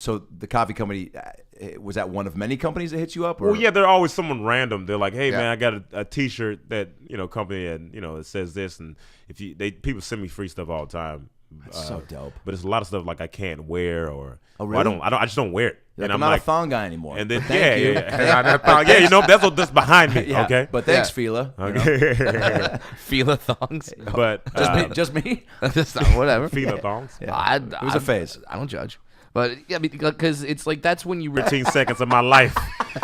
So the coffee company, was that one of many companies that hit you up? Or? Well, yeah, they're always someone random. They're like, hey, man, I got a T-shirt that, company, and, it says this. And people send me free stuff all the time. That's so dope. But it's a lot of stuff like I can't wear or really? I just don't wear it. Like, I'm not a thong guy anymore. And then thank you. That's behind me. Yeah, okay. But thanks, Fila. Okay. Fila thongs. But just me. Whatever. Fila thongs. Yeah. It was a phase. I don't judge. But yeah, because it's like that's when you 15 seconds of my life,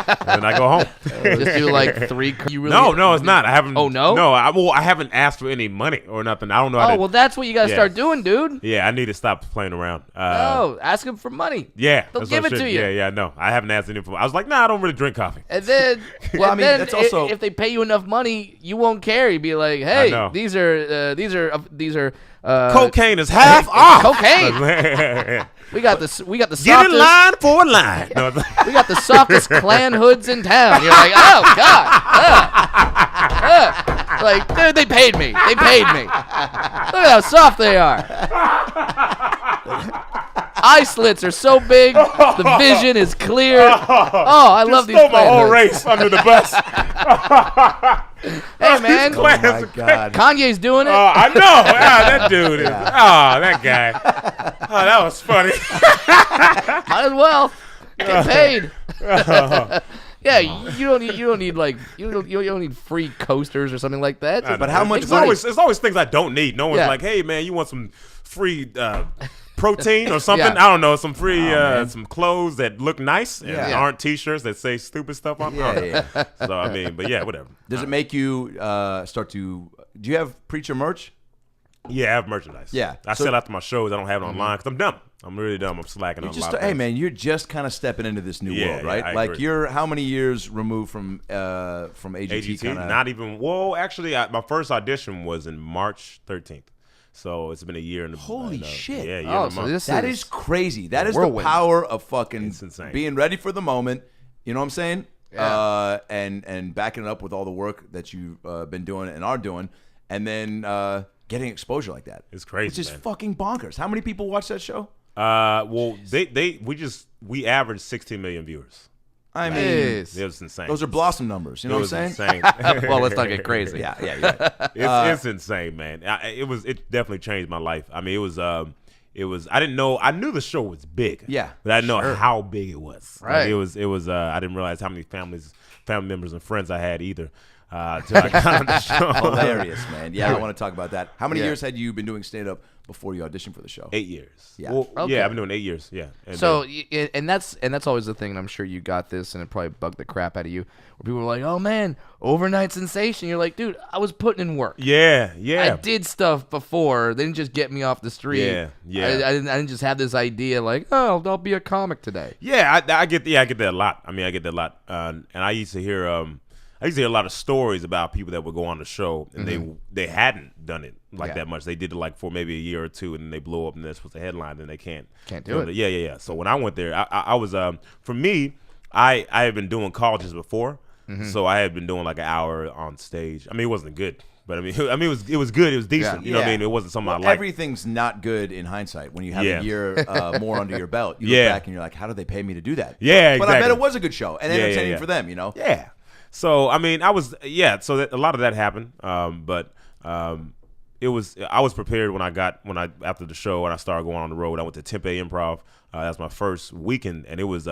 and then I go home. Just do like 3. You really no, it's not. I haven't. Oh no. No, I haven't asked for any money or nothing. I don't know. Well, that's what you gotta start doing, dude. Yeah, I need to stop playing around. Ask them for money. Yeah, they'll give it to you. Yeah, no, I haven't asked any for. I was like, nah, I don't really drink coffee. And then, that's also if they pay you enough money, you won't care. You'd be like, hey, these are. Cocaine is half off. Cocaine. We got the softest. Get in line for a line. No, we got the softest Klan hoods in town. You're like, oh God. Like, dude, they paid me. Look at how soft they are. Eye slits are so big, the vision is clear. Oh, I love these. Throw my whole race under the bus. Hey man, oh my God. Kanye's doing it. I know. That dude is. That guy. That was funny. Might as well get paid. Yeah, you don't need free coasters or something like that. But how much? It's always things I don't need. No one's like, hey man, you want some free protein or something? I don't know, some free some clothes that look nice and aren't T-shirts that say stupid stuff on them. Yeah. So I mean, but yeah, whatever. Does it make you start to? Do you have preacher merch? Yeah, I have merchandise. Yeah, I sell after my shows. I don't have it online because I'm dumb. I'm really dumb. I'm slacking on a lot of Hey things. man, you're just kind of stepping into this new world, right? I like agree. you're how many years removed from AGT? Not even. Well, actually, my first audition was in March 13th. So it's been a year and Holy shit! Yeah, year and a month. That is crazy. That is the power of fucking being ready for the moment. You know what I'm saying? Yeah. And backing it up with all the work that you've been doing and are doing, and then getting exposure like that. It's crazy. It's just fucking bonkers. How many people watch that show? Well, we averaged 16 million viewers. I mean, it was insane. Those are Blossom numbers. You know what I'm saying? Insane. Well, let's not get crazy. Yeah. It's insane, man. It definitely changed my life. I mean, it was. I didn't know. I knew the show was big. Yeah, but I didn't know how big it was. Right. Like, it was. I didn't realize how many family members and friends I had either. Till I got on the show. Hilarious, man. Yeah, I want to talk about that. How many years had you been doing stand-up before you auditioned for the show? 8 years. Yeah. Well, Okay. yeah, I've been doing 8 years. Yeah. And that's always the thing, and I'm sure you got this, and it probably bugged the crap out of you, where people were like, "Oh man, overnight sensation." You're like, "Dude, I was putting in work. Yeah. I did stuff before. They didn't just get me off the street. Yeah. I didn't just have this idea like, oh, I'll be a comic today. Yeah, I get that a lot. I mean, I get that a lot, and I used to hear a lot of stories about people that would go on the show and they hadn't done it that much. They did it like for maybe a year or two, and then they blow up, and they're supposed to headline, and they can't do it. Yeah. So when I went there, I was for me, I had been doing colleges before, so I had been doing like an hour on stage. I mean, it wasn't good, but I mean, it was good. It was decent. You know what I mean? It wasn't something I liked. Everything's not good in hindsight. When you have a year more under your belt, you look back and you're like, how did they pay me to do that? Yeah, but exactly. I bet it was a good show and entertaining for them. You know? Yeah. So I mean, I was So a lot of that happened, but I was prepared when I after the show and I started going on the road. I went to Tempe Improv. That was my first weekend, and it was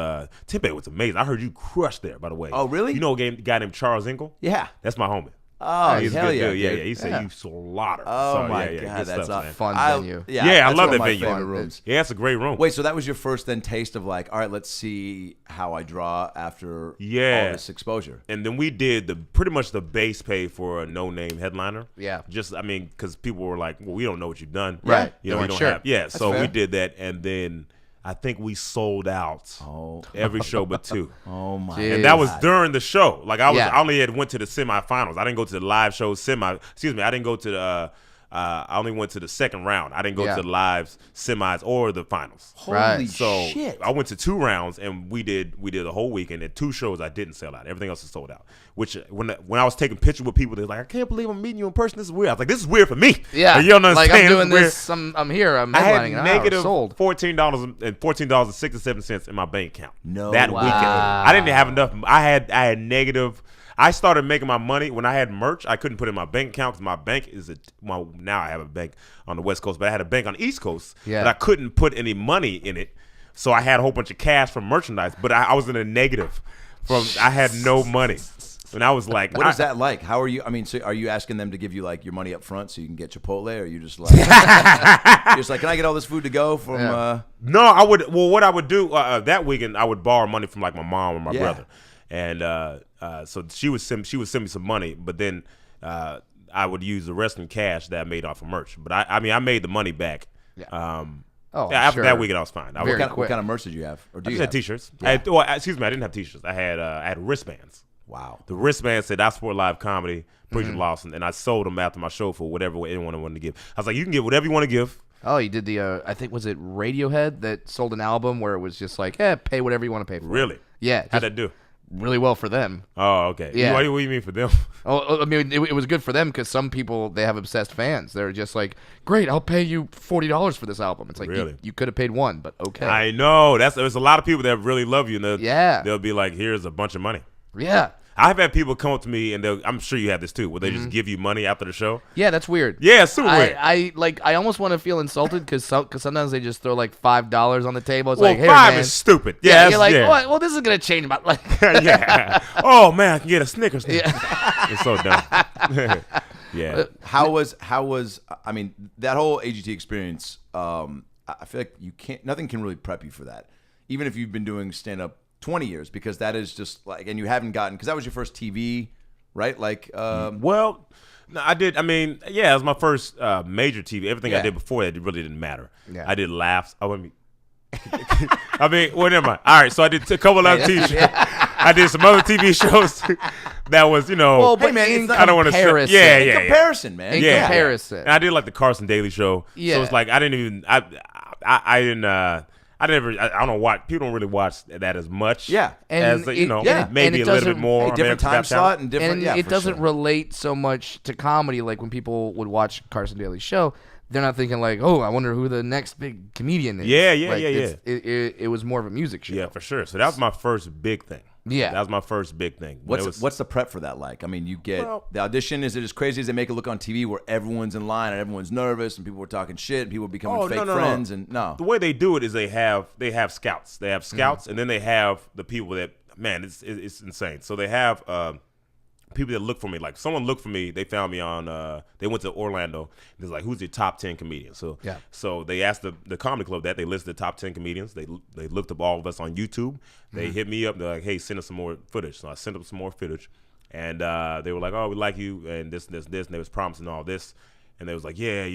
Tempe was amazing. I heard you crushed there, by the way. Oh, really? You know a guy named Charles Engel? Yeah, that's my homie. Oh, he's hell a good yeah, dude. Yeah, dude. yeah. He said you slaughtered. Oh so, my yeah, god, that's stuff, a fun venue. Yeah, I love that my venue. Favorite rooms. Yeah, it's a great room. Wait, so that was your first then taste of like, all right, let's see how I draw after all this exposure. And then we did pretty much the base pay for a no-name headliner. Yeah. Just I mean, because people were like, well, we don't know what you've done. Right. You know, we don't sure. have. Yeah. So fair. we did that, and then I think we sold out every show but 2. Oh my! Jeez. And that was during the show. Like I Yeah. only had went to the semifinals. I didn't go to the live show I didn't go to I only went to the second round. I didn't go Yeah. to the lives, semis, or the finals. Holy Right. So shit! I went to 2 rounds, and we did the whole weekend. And 2 shows I didn't sell out. Everything else is sold out. Which when I was taking pictures with people, they're like, "I can't believe I'm meeting you in person. This is weird." I was like, "This is weird for me." Yeah. You don't understand. Like I'm doing This is this. I'm here. I'm I had headlining. negative Sold. $14.67 in my bank account. No that way. weekend. I didn't have enough. I had negative. I started making my money when I had merch. I couldn't put it in my bank account because my bank is now I have a bank on the West Coast, but I had a bank on the East Coast. Yeah. But I couldn't put any money in it, so I had a whole bunch of cash from merchandise. But I was in a negative. I had no money. And I was like, What is that like? How are you? I mean, so are you asking them to give you like your money up front so you can get Chipotle, or are you just like, you're just like, can I get all this food to go from? Yeah. No, I would. Well, what I would do that weekend, I would borrow money from like my mom or my Yeah. brother, and so she would send me some money, but then I would use the rest in cash that I made off of merch. But I mean, I made the money back. Yeah. After sure. that weekend, I was fine. Very What quick. kind of merch did you have? Or do I you just had have? T-shirts. Yeah. I didn't have T-shirts. I had wristbands. Wow. The wristband said "I support live comedy, Preacher Lawson," and I sold them after my show for whatever anyone wanted to give. I was like, "You can get whatever you want to give." Oh, you did the I think was it Radiohead that sold an album where it was just like, pay whatever you want to pay for. Really? Yeah. How'd just that do? really well for them. Oh, okay. Yeah. What do you mean for them? Oh, I mean, it was good for them because some people, they have obsessed fans. They're just like, great, I'll pay you $40 for this album. It's like, Really? you could have paid $1, but okay. I know. There's a lot of people that really love you, and Yeah. they'll be like, "Here's a bunch of money." Yeah. I've had people come up to me, and I'm sure you have this too, where they just give you money after the show. Yeah, that's weird. Yeah, it's super weird. I almost want to feel insulted because sometimes they just throw like $5 on the table. It's Well, like, here, 5 man. is stupid. Yeah, Yeah, you're like, yeah. "What? Well, this is gonna change my life. Yeah. Oh man, I can get a Snickers. Now. Yeah. It's so dumb. Yeah. How was? I mean, that whole AGT experience. I feel like nothing can really prep you for that, even if you've been doing stand up 20 years, because that is just like, and you haven't gotten, because that was your first TV, right? Like, Well, no, I did. I mean, yeah, it was my first major TV. Everything I Yeah. did before that really didn't matter. Yeah. I did laughs. I mean, well, never mind. All right, so I did a couple other TV shows. I did some other TV shows that was, Well, Hey, but man, in it's not- I don't want to say. comparison. Yeah, in yeah. comparison, man. In Yeah. comparison. And I did like the Carson Daly show. Yeah. So it's like I didn't even. I didn't. I don't know why people don't really watch that as much. Yeah. And as it- maybe and a it little bit doesn't- more. Hey, different America's time Got Talent. slot and different. And yeah, it for doesn't sure. relate so much to comedy. Like when people would watch Carson Daly's show, they're not thinking like, oh, I wonder who the next big comedian is. Yeah, yeah, Like, yeah, it's- It was more of a music show. Yeah, for sure. So that was my first big thing. Yeah. That was my first big thing. When it was- What's the prep for that like? I mean, you get Well- the audition. Is it as crazy as they make it look on TV, where everyone's in line and everyone's nervous and people are talking shit and people are becoming fake friends? And The way they do it is they have scouts. They have scouts, and then they have the people that, man, it's insane. So they have people that look for me. Like someone looked for me. They found me on. They went to Orlando. They're like, "Who's your top 10 comedians?" So Yeah. So they asked the comedy club that. They listed the top 10 comedians. They looked up all of us on YouTube. They hit me up. They're like, "Hey, send us some more footage." So I sent them some more footage, and they were like, "Oh, we like you," and this, and they was promising all this, and they was like, "Yeah,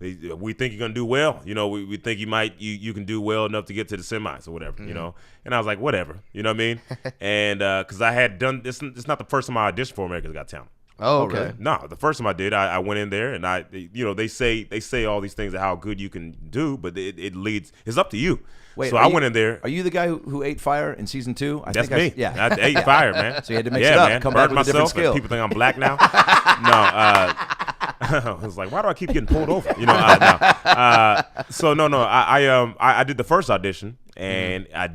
we think you're gonna do well. We think you can do well enough to get to the semis or whatever. And I was like, whatever. You know what I mean? And because I had done this, it's not the first time I auditioned for America's Got Talent. Oh, okay. really? No, the first time I did, I went in there and they say all these things of how good you can do, but it leads. It's up to you. Wait, so are I you- went in there. Are you the guy who ate fire in season 2? That's me. Yeah. I ate fire, man. So you had to mix yeah, it up, man. come Burned back with a different myself, and skill. People think I'm black now. No, I was like, why do I keep getting pulled over? No. So no. I did the first audition, and I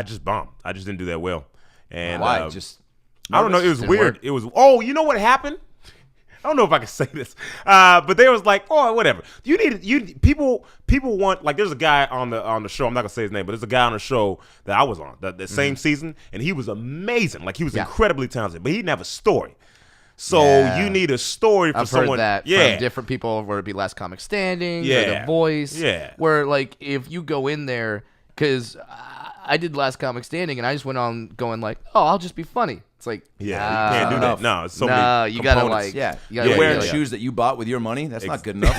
just bombed. I just didn't do that well. And Why? Just I don't know. It was Didn't weird. work? It was. Oh, you know what happened? I don't know if I can say this, but they was like, "Oh, whatever." People want, like. There's a guy on the show. I'm not gonna say his name, but there's a guy on the show that I was on the same season, and he was amazing. Like he was incredibly talented, but he didn't have a story. So Yeah. you need a story for I've someone. heard that yeah, from different people, whether it be Last Comic Standing, or Yeah. The Voice. Yeah. Where, like, if you go in there, because I did Last Comic Standing, and I just went on going like, oh, I'll just be funny. It's like, you can't do that. No, it's so many you gotta components. like, You're wearing shoes that you bought with your money. That's not good enough.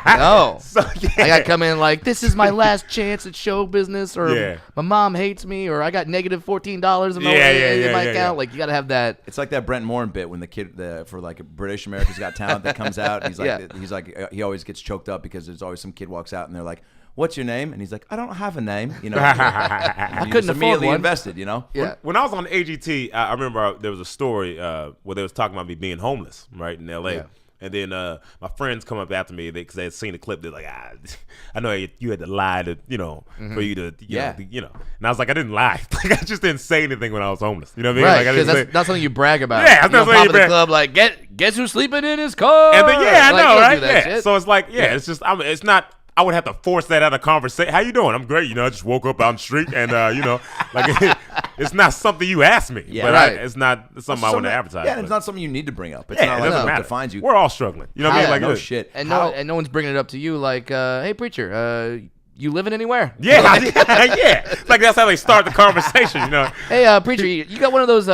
No. So, I got to come in like, this is my last chance at show business, or my mom hates me, or I got negative $14 in my account. Like, you got to have that. It's like that Brent Morin bit when the kid for like a British America's Got Talent that comes out. And he's like he always gets choked up because there's always some kid walks out and they're like, "What's your name?" And he's like, "I don't have a name." You know, I couldn't afford immediately one. invested. You know, When I was on AGT, I remember there was a story where they was talking about me being homeless, right, in LA. Yeah. And then my friends come up after me because they had seen the clip. They're like, I know you had to lie to, for you to, you know. And I was like, I didn't lie. Like, I just didn't say anything when I was homeless. You know what I mean? Right, like, because that's not something you brag about. Yeah, that's you not something pop you at the brag. club like, guess who's sleeping in his car? And then, I like, know, you don't right? do that Yeah. shit. So it's like, it's just, it's not. I would have to force that out of conversation. How you doing? I'm great. I just woke up out on the street, and like it's not something you asked me. Yeah, but right. it's not something I want to advertise. Yeah, and but it's not something you need to bring up. It's it not like doesn't what matter. defines you. We're all struggling. You know what I mean? Like, no shit. And no one's bringing it up to you like, hey, preacher, you living anywhere? Yeah, yeah. It's like that's how they start the conversation, Hey, preacher, you got one of those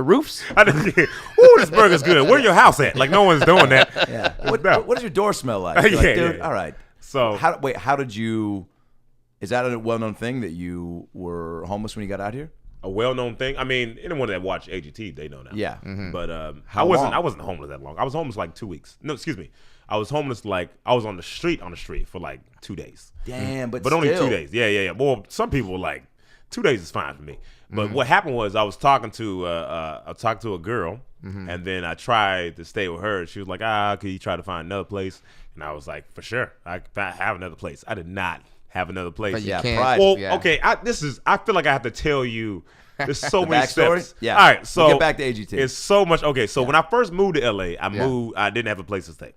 roofs? Ooh, this burger's good. Where your house at? Like, no one's doing that. Yeah. No. What does your door smell like? You're like, dude, all right. So how did you? Is that a well-known thing that you were homeless when you got out here? a well-known thing. I mean, anyone that watch AGT, they know now. Yeah. Mm-hmm. But How I long? wasn't homeless that long. I was homeless like 2 weeks. No, excuse me. I was homeless I was on the street for like 2 days. Damn, but only still. 2 days. Yeah. Well, some people like 2 days is fine for me. But Mm-hmm. what happened was I was talking to a girl, Mm-hmm. and then I tried to stay with her. She was like, could you try to find another place? And I was like, for sure, I have another place. I did not have another place. But you Yeah, can't. pride. Well, yeah. okay. I feel like I have to tell you. There's so many backstory? steps. Yeah. All right. So We'll get back to AGT. It's so much. Okay. So when I first moved to LA, I didn't have a place to stay.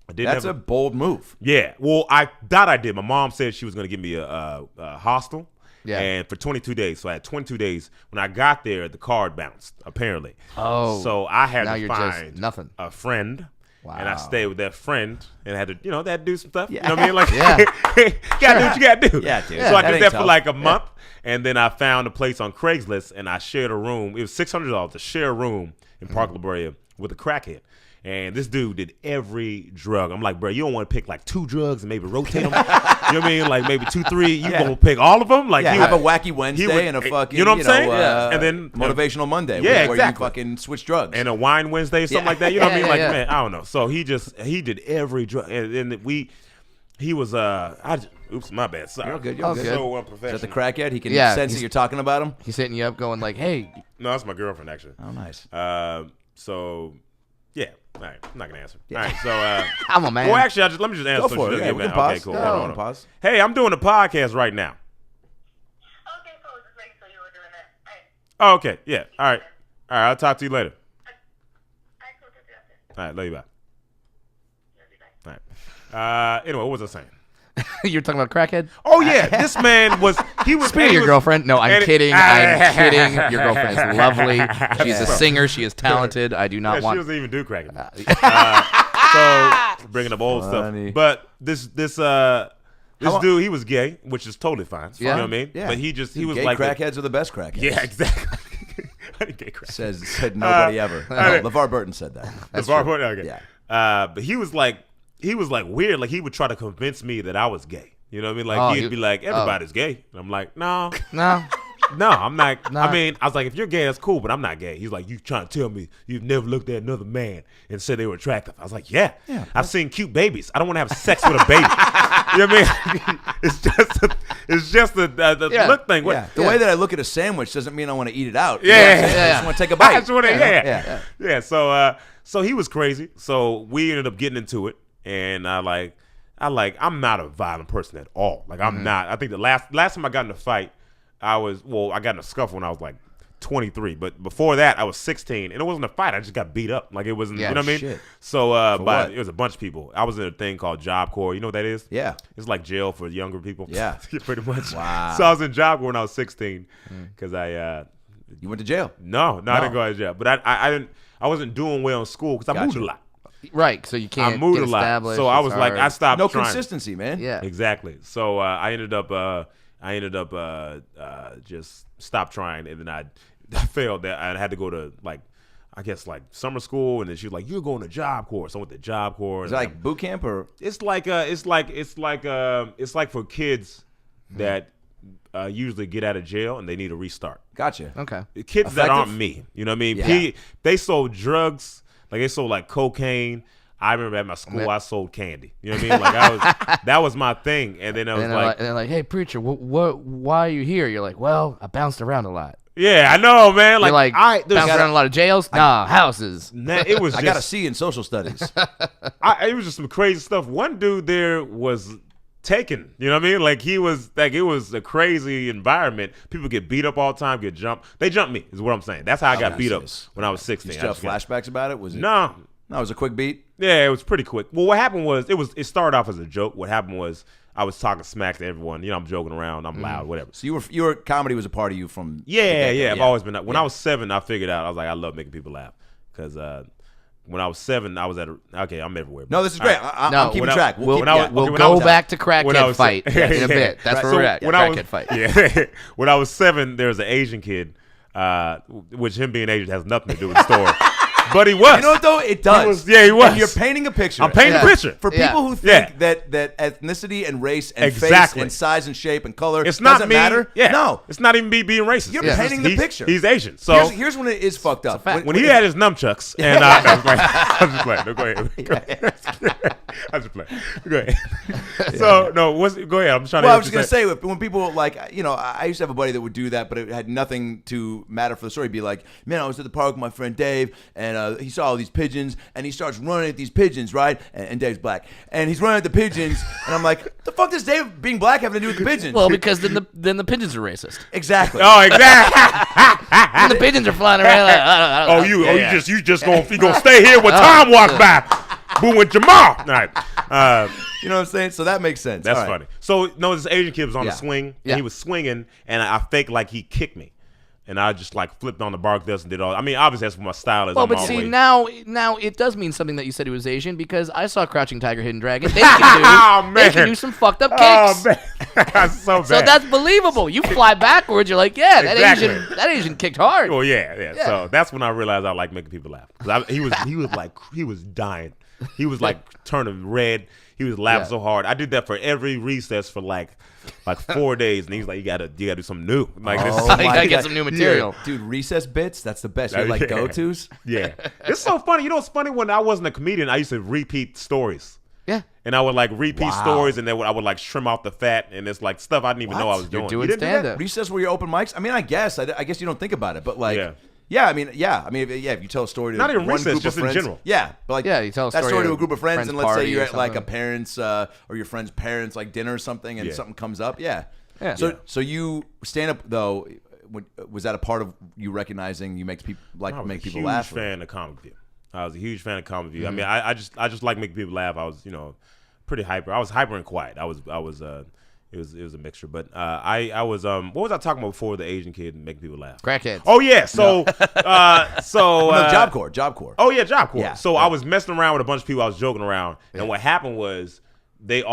I didn't That's have a bold move. Yeah. Well, I thought I did. My mom said she was going to give me a hostel. Yeah. And for 22 days. So I had 22 days. When I got there, the card bounced, apparently. Oh. So I had Now to you're just find nothing. a friend. Wow. And I stayed with that friend and had to, they had to do some stuff. Yeah. You know what I mean? Like, Yeah. gotta do what you gotta do. Yeah, dude. So I That did ain't that tough. for like a month. And then I found a place on Craigslist and I shared a room. It was $600 to share a room in Park La Brea with a crackhead. And this dude did every drug. I'm like, bro, you don't want to pick like 2 drugs and maybe rotate them. You know what I mean? Like maybe 2, 3. You gonna pick all of them? Like, Yeah, he have a would- wacky Wednesday and a fucking, you know what I'm saying? yeah. And then motivational Monday. Yeah, where exactly. you fucking switch drugs. and a wine Wednesday or something Yeah. like that. You know what I mean? Yeah, Like, yeah. man, I don't know. So he did every drug. And then he was, oops, my bad. Sorry. You're good, you're Okay. good. So Is unprofessional. that the crackhead? He can Yeah, sense that he's- you're talking about him? He's hitting you up going like, hey. No, that's my girlfriend, actually. Oh, nice. So, yeah. All right. I'm not going to answer. Yeah. All right. So, I'm a man. well, actually, let me just answer. Go so for she it. doesn't Yeah, get we can mad. pause. Okay, cool. Yeah, Hold we on, can hold on. pause. Hey, I'm doing a podcast right now. Okay, cool. Just making sure you were doing that. Oh, All right. okay. Yeah. All right. All right. I'll talk to you later. All right, cool. Just do that. All right. Love you. Bye. Love you, bye. All right. Anyway, what was I saying? You're talking about crackhead? Oh yeah, this man was Speaking of your girlfriend, no, I'm and- kidding. I'm kidding. Your girlfriend is lovely. She's a singer. She is talented. I do Yeah, not she want. doesn't even do cracking. So bringing up old Funny. stuff, but this long- dude, he was gay, which is totally fine. Yeah. You know what I mean? Yeah. But he was Gay like, crackheads are the best crackheads. yeah, exactly. Gay crack. Said nobody ever. No, LeVar Burton said that. Okay. Yeah. But he was like weird. Like he would try to convince me that I was gay. You know what I mean? Like Oh, he'd be like, everybody's gay. And I'm like, no. No. No, I'm not. Nah. I mean, I was like, if you're gay, that's cool, but I'm not gay. He's like, you trying to tell me you've never looked at another man and said they were attractive? I was like, yeah. I've seen cute babies. I don't want to have sex with a baby. You know what I mean? It's just the Yeah. look thing. Yeah. The way that I look at a sandwich doesn't mean I want to eat it out. You Yeah. know what I'm saying? I Yeah. just want to take a bite. I just wanna- Yeah. yeah. So he was crazy. So we ended up getting into it, and I'm not a violent person at all. Like I'm not. I think the last time I got in a fight, I got in a scuffle when I was like 23. But before that, I was 16, and it wasn't a fight. I just got beat up. Like it wasn't. Yeah, you know what I mean? shit. So, what? but it was a bunch of people. I was in a thing called Job Corps. You know what that is? Yeah. It's like jail for younger people. Yeah. pretty much. Wow. So I was in Job Corps when I was 16 because You went to jail. no, I didn't go to jail. But I wasn't doing well in school because I moved Gotcha. a lot. Right. So you can't I moved get a lot. established. So I It's was like, hard. I stopped No trying. consistency, man. Yeah. Exactly. So I ended up just stopped trying, and then I I failed that. I had to go to I guess summer school, and then she was like, "You're going to Job Corps." So I went to Job Corps. Is it like boot camp or? It's like for kids that usually get out of jail and they need a restart. Gotcha. Okay. Kids that aren't me, you know what I mean? Yeah. They sold drugs, they sold cocaine. I remember at my school I sold candy. You know what I mean? That was my thing. And then I was and they're like, "Hey, preacher, why are you here?" You're like, "Well, I bounced around a lot." Yeah, I know, man. You're like, bounced around a lot of jails? Nah, houses. It was I got a C in social studies. It was just some crazy stuff. One dude there was taken. You know what I mean? It was a crazy environment. People get beat up all the time, get jumped. They jumped me, is what I'm saying. That's how I got beat up when I was 16. You still have flashbacks about it? Was it? No, it was a quick beat. Yeah, it was pretty quick. Well, what happened was it started off as a joke. What happened was I was talking smack to everyone. You know, I'm joking around. I'm loud, whatever. So you were comedy was a part of you from. Yeah. I've always been. When I was 7, I figured out I was like, I love making people laugh because when I was 7, I was okay. I'm everywhere. No, this is great. I'm keeping track. We'll go back to crackhead fight in a bit. That's where we're at. Crackhead fight. Yeah. When I was 7, there was an Asian kid, which him being Asian has nothing to do with the story. But he was. You know what, though? It does. He was. And you're painting a picture. I'm painting a picture. For people who think that ethnicity and race and face and size and shape and color doesn't matter. Yeah. No. It's not even me being racist. You're painting the picture. He's Asian. So here's when it is fucked up. When he had his nunchucks, and I was like, I'm just playing. No, go ahead. I'm just playing. Go ahead. So, no, go ahead. I'm trying to. Well, I was just going to say, when people I used to have a buddy that would do that, but it had nothing to matter for the story. He'd be like, man, I was at the park with my friend Dave, and he saw all these pigeons, and he starts running at these pigeons, right? And Dave's black, and he's running at the pigeons, and I'm like, the fuck does Dave being black have to do with the pigeons? Well, because then the pigeons are racist. Exactly. Oh, exactly. And the pigeons are flying around. I don't know. You just gonna stay here when Tom walks by. Boom with Jamal. All right. You know what I'm saying? So that makes sense. That's funny. So, this Asian kid was on the swing, and he was swinging, and I faked like he kicked me. And I just flipped on the bark dust and did all. I mean, obviously that's what my style is. Well, but see, now it does mean something that you said he was Asian because I saw Crouching Tiger, Hidden Dragon. They can do some fucked up kicks. Oh man, that's so bad. So that's believable. You fly backwards, you're like, yeah, that Asian kicked hard. Oh yeah. So that's when I realized I like making people laugh. He was dying. He was turning red. He was laughing so hard. I did that for every recess for like 4 days, and he's like, "You gotta do something new. You gotta get some new material, dude." Recess bits, that's the best. You have go-tos. Yeah, it's so funny. You know what's funny? When I wasn't a comedian, I used to repeat stories. Yeah, and I would repeat stories, and then I would trim off the fat, and it's stuff I didn't even know I was doing. You're doing stand-up. Recess were your open mics? I mean, I guess you don't think about it, but if you tell a story to not even one recess, group just of friends, in general. Yeah, but you tell that story to a group of friends, and let's say you're at a parents or your friend's parents dinner or something, and something comes up. Yeah. So you stand up though. Was that a part of you recognizing you make people make people laugh? I was a huge fan of Comic View. I was a huge fan of Comic View. Mm-hmm. I mean, I just like making people laugh. I was pretty hyper. I was hyper and quiet. It was a mixture, but I was what was I talking about before the Asian kid and making people laugh? Crackheads. Oh yeah, so Job Corps. Oh yeah, Job Corps. Yeah. So I was messing around with a bunch of people. I was joking around, and what happened was they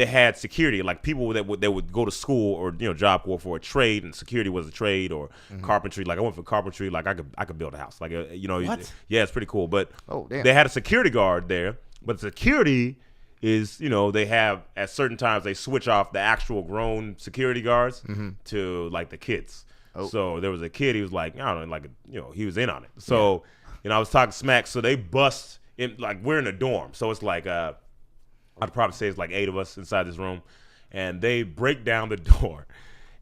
had security, people that would go to school or Job Corps for a trade, and security was a trade or carpentry. I went for carpentry. I could build a house. What? Yeah, it's pretty cool. But damn. They had a security guard there, but security is they have at certain times they switch off the actual grown security guards to the kids. So there was a kid, he was I don't know, he was in on it. So I was talking smack. So they bust in, we're in a dorm, so it's I'd probably say it's 8 of us inside this room, and they break down the door,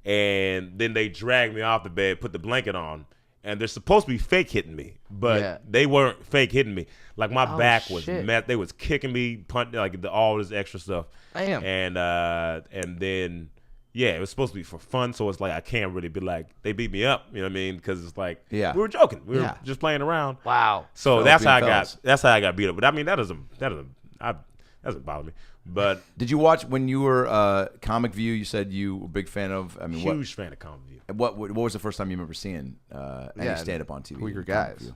and then they drag me off the bed, put the blanket on, and they're supposed to be fake hitting me, but they weren't fake hitting me. My back was messed. They was kicking me, punching, all this extra stuff. Damn. And then it was supposed to be for fun, so it's I can't really be they beat me up, you know what I mean? Because it's we were joking, we were just playing around. Wow. So that's how I got beat up. But I mean that doesn't bother me. But did you watch when you were Comic View? You said you were a big fan of. I mean, huge fan of Comic View. What was the first time you remember seeing any stand up on TV? Who were your guys?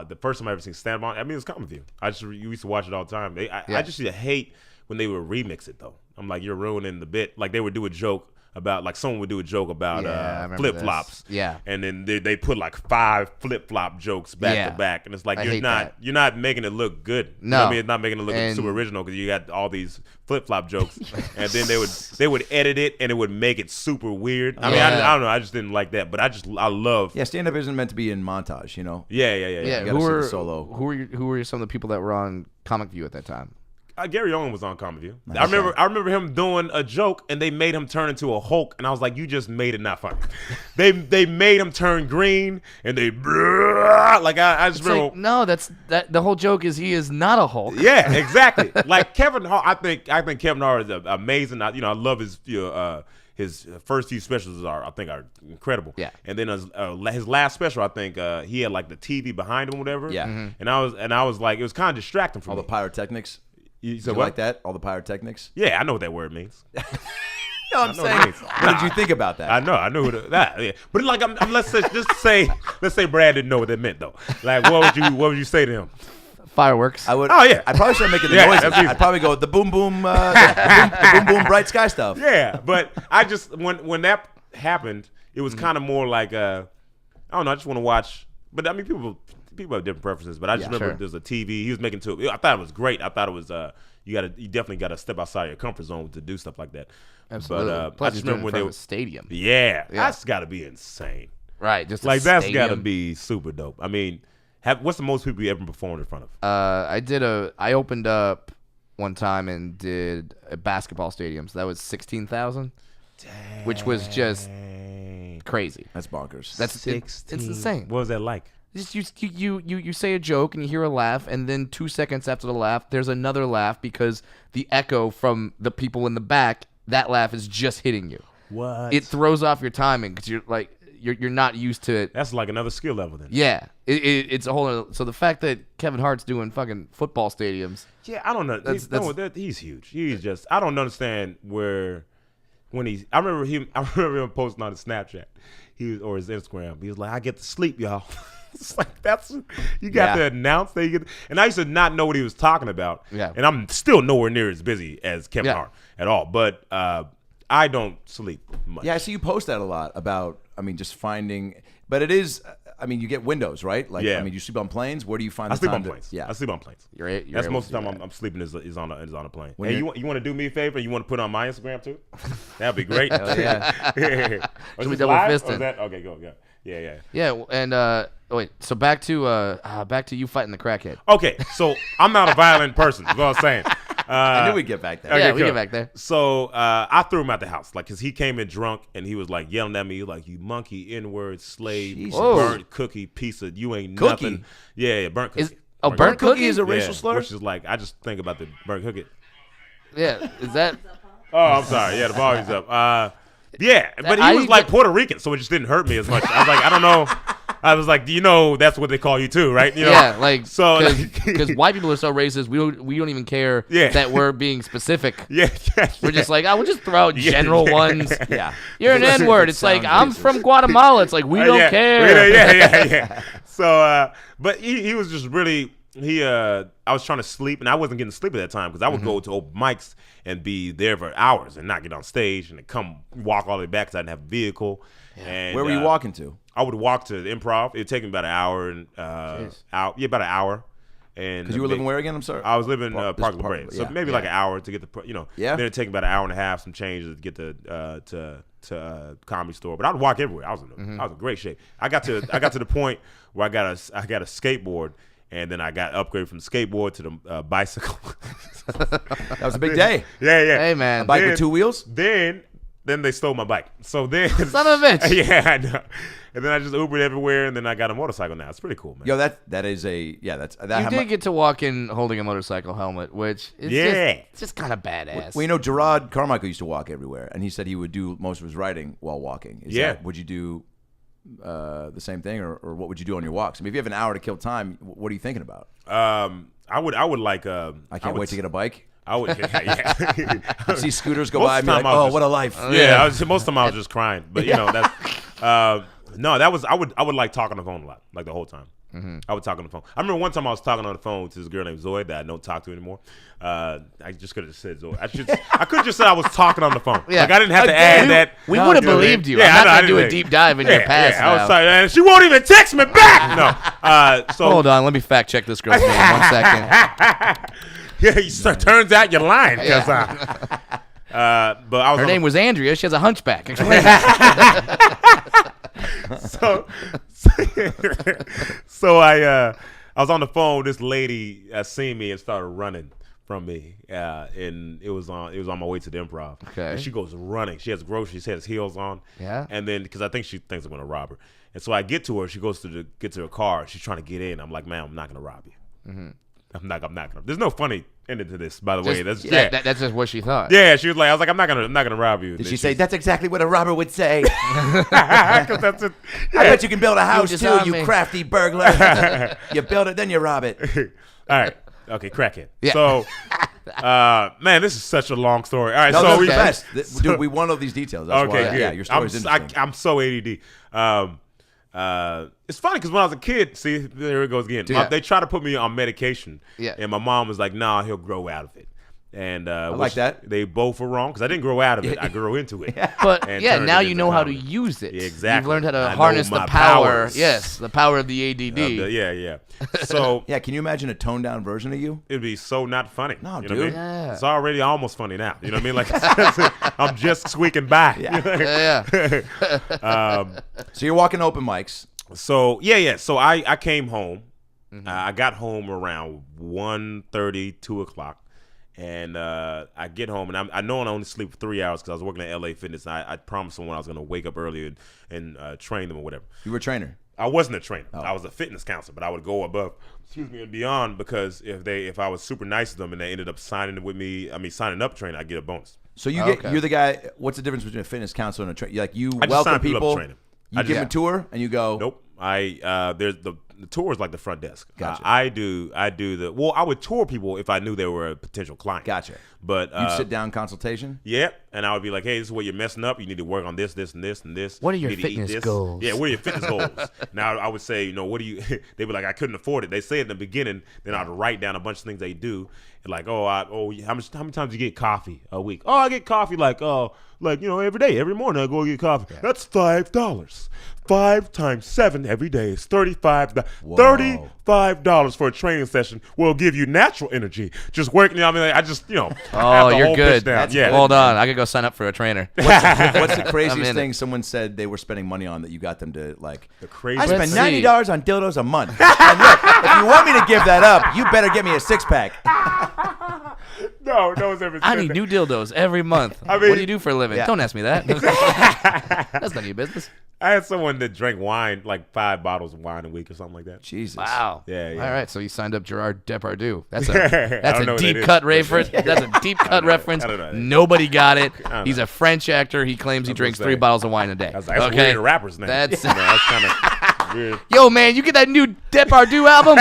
The first time I ever seen stand up on, it was Comic View. You used to watch it all the time. I just used to hate when they would remix it though. I'm you're ruining the bit. They would do a joke about like someone would do a joke about I remember flip flops. this. Yeah. And then they put like 5 flip flop jokes back to back, and it's like I hate that. you're not making it look good. No, you know what I mean, it's not making it look super original because you got all these flip flop jokes, and then they would edit it and it would make it super weird. I mean, I don't know, I just didn't like that, but I love. Yeah, stand up isn't meant to be in montage, you know. Yeah. You gotta sit solo. Who were some of the people that were on Comic View at that time? Gary Owen was on Comic View. Nice. I remember him doing a joke and they made him turn into a Hulk, and I was like, you just made it not funny. they made him turn green and they like I just remember. Like, no, that the whole joke is he is not a Hulk. Yeah, exactly. Like Kevin Hart, I think Kevin Hart is amazing. I love his first few specials are incredible. Yeah. And then his last special, I think he had like the TV behind him, whatever. Yeah. And I was like, it was kind of distracting for All me. the pyrotechnics. You You said what? like that? All the pyrotechnics? Yeah, I know what that word means. No, I'm know what it saying. means. What did you think about that? I knew that. Yeah. But like, let's say Brad didn't know what that meant though. Like, what would you say to him? Fireworks. I would. Oh, yeah. I probably start making the Yeah, noises. that's easy. I'd probably go with the boom boom, the boom boom, bright sky stuff. Yeah, but I just when that happened, it was kind of more like I don't know. I just want to watch. But I mean, people have different preferences. But I just remember there's a TV. He was making two. I thought it was great. I thought it was you definitely got to step outside your comfort zone to do stuff like that. Absolutely. But Plus, I just he's doing remember it when in they front of a stadium. Yeah, that's got to be insane. Right. Just Like a that's stadium. got to be super dope. I mean, what's the most people you ever performed in front of? I opened up one time and did a basketball stadium. So that was 16,000, which was just crazy. That's bonkers. It's insane. What was that like? Just you say a joke and you hear a laugh, and then 2 seconds after the laugh, there's another laugh because the echo from the people in the back, that laugh is just hitting you. What? It throws off your timing because you're like you're not used to it. That's like another skill level then. Yeah, it's a whole other, so the fact that Kevin Hart's doing fucking football stadiums. Yeah, I don't know. He's huge. He's just I don't understand when I remember him posting on his Snapchat, or his Instagram. He was like, "I get to sleep, y'all." It's like you got to announce that you get. And I used to not know what he was talking about. Yeah. And I'm still nowhere near as busy as Kevin Hart at all. But I don't sleep much. Yeah, I see you post that a lot about. I mean, just finding. But it is. I mean, you get windows, right? Like, Yeah. I mean, you sleep on planes. Where do you find I the sleep time on planes. Yeah, I sleep on planes. You're That's able most of to the do time that. I'm sleeping is on a plane. When Hey, you're- you want to do me a favor? You want to put on my Instagram too? That'd be great. yeah. Should we double fisting? Okay, go. Yeah. Yeah, and wait, so back to you fighting the crackhead. Okay, so I'm not a violent person. Is what I'm saying. I knew we'd get back there. Okay, Yeah, we cool. get back there. So I threw him out the house, like, cause he came in drunk and he was like yelling at me, like, "You monkey, N-word, slave, Jesus. burnt cookie, piece of you ain't Cookie? nothing." Yeah, burnt cookie. Burnt cookie is a Yeah, racial slur? which is like I just think about the burnt cookie. Yeah, is that? Oh, I'm sorry. Yeah, the volume's up. Yeah, but he I was need like to- Puerto Rican, so it just didn't hurt me as much. I was like, I don't know. I was like, that's what they call you too, right? You know? Yeah, like so. because white people are so racist, we don't even care that we're being specific. Yeah. We're just like, we'll just throw out general ones. Yeah. You're an N-word. It's like, I'm from Guatemala. It's like, we don't care. Yeah. So, but he was just really I was trying to sleep, and I wasn't getting sleep at that time because I would go to open mics and be there for hours and not get on stage and then come walk all the way back because I didn't have a vehicle. And Where were you walking to? I would walk to the Improv. It'd take me about an hour and about an hour. And Because you were living where again? I'm sorry. I was living Park Park La Park- Brea, so yeah. maybe like an hour to get the Yeah. Then it'd take me about an hour and a half, some change to get to Comedy Store. But I'd walk everywhere. I was in great shape. I got to the point where I got a skateboard, and then I got upgraded from the skateboard to the bicycle. That was a big day. Yeah. Hey, man. A bike Then- with 2 wheels? Then they stole my bike. So then Son of a bitch. Yeah, I know. And then I just Ubered everywhere, and then I got a motorcycle now. It's pretty cool, man. Yo, that is a that's that. You did get to walk in holding a motorcycle helmet, which is it's just kind of badass. Well, you know, Gerard Carmichael used to walk everywhere, and he said he would do most of his writing while walking. Would you do the same thing, or what would you do on your walks? I mean, if you have an hour to kill time, what are you thinking about? I would like. I can't wait to get a bike. I would. Yeah. You see scooters go Most by of and the be like, time I was oh, just- what a life. Yeah, most of the time I was just crying, but you know that's no. That was I would like talk on the phone a lot, like the whole time. I would talk on the phone. I remember one time I was talking on the phone to this girl named Zoe that I don't talk to anymore. I just could have just said Zoe. I could have just said I was talking on the phone. Yeah. Like I didn't have to add that. We would have believed you. I'm not going to do a deep dive in your past I was now. like, and she won't even text me back. No. So Hold on. Let me fact check this girl's name 1 second. yeah, so turns out you're lying. But I was Her name was Andrea. She has a hunchback. Explain so I was on the phone with this lady seen me and started running from me, and it was on my way to the Improv. Okay. And she goes running. She has groceries. She has heels on. Yeah. And then because I think she thinks I'm gonna rob her, and so I get to her. She goes to get to her car. She's trying to get in. I'm like, ma'am, I'm not gonna rob you. Mm-hmm. I'm not gonna. There's no funny ending to this, by the way. That's that's just what she thought. Yeah, she was like, I was like, I'm not gonna rob you. Did she say that's exactly what a robber would say? 'Cause that's it. I bet you can build a house too, disarm you me. crafty burglar. You build it, then you rob it. All right. Okay, crackhead. Yeah. So, man, this is such a long story. All right, No, so that's we the best. Dude, we want to know these details. That's okay, why, good. yeah, your story's interesting. I'm so ADD. It's funny because when I was a kid, see, there it goes again. Yeah. They try to put me on medication, Yeah. and my mom was like, "Nah, he'll grow out of it." And like that. They both were wrong because I didn't grow out of it. I grew into it. But and yeah, turned now it you into know how to comedy. use it. Yeah, exactly. You've learned how to I know harness the my power. powers. Yes, the power of the ADD. Yeah. So Yeah, can you imagine a toned down version of you? it'd be so not funny. No, you know what I dude. mean? Yeah. It's already almost funny now. You know what I mean? Like I'm just squeaking by. Yeah. So you're walking open mics. So yeah. So I came home. I got home around 1:30, 2 o'clock. And I get home, and I know I only sleep for 3 hours because I was working at LA Fitness. And I promised someone I was going to wake up early and train them or whatever. You were a trainer. I wasn't a trainer. Oh. I was a fitness counselor, but I would go above, and beyond because if I was super nice to them and they ended up signing up training, I get a bonus. So you're the guy. What's the difference between a fitness counselor and a trainer? Like you I just welcome sign people up people, to train them. you give them a tour, and you go. Nope. There's the tour is like the front desk. Gotcha. I would tour people if I knew they were a potential client. Gotcha. But You sit down consultation. yeah, and I would be like, hey, this is where you're messing up. You need to work on this, this, and this, and this. What are your You need to eat fitness this. goals? Yeah, what are your fitness goals? Now I would say, what do you? They'd be like, I couldn't afford it. They say it in the beginning, then I'd write down a bunch of things they do, and like, how many times you get coffee a week? Oh, I get coffee every day, every morning I go get coffee. Yeah. That's $5. 5 times 7 every day is $35. $35 for a training session will give you natural energy. Just working. I mean, I just have the you're whole good. bitch down. That's Yeah. good. Hold on, I could go sign up for a trainer. What's the I'm craziest in thing it. someone said they were spending money on that you got them to like? The I craziest. spend Let's see. $90 on dildos a month. And look, if you want me to give that up, you better get me a 6-pack. No one's ever said I need that. new dildos every month. I mean- what do you do for a living? Yeah. Don't ask me that. That's none of your business. I had someone that drank wine, like 5 bottles of wine a week or something like that. Jesus. Wow. Yeah. All right, so you signed up Gerard Depardieu. That's I don't know a what deep that is. cut reference. That's a deep cut reference. I don't know. Nobody got it. don't He's know. a French actor. He claims he drinks say. 3 bottles of wine a day. I was like, that's a weird rapper's name. That's that's kind of weird. Yo, man, you get that new Depardieu album?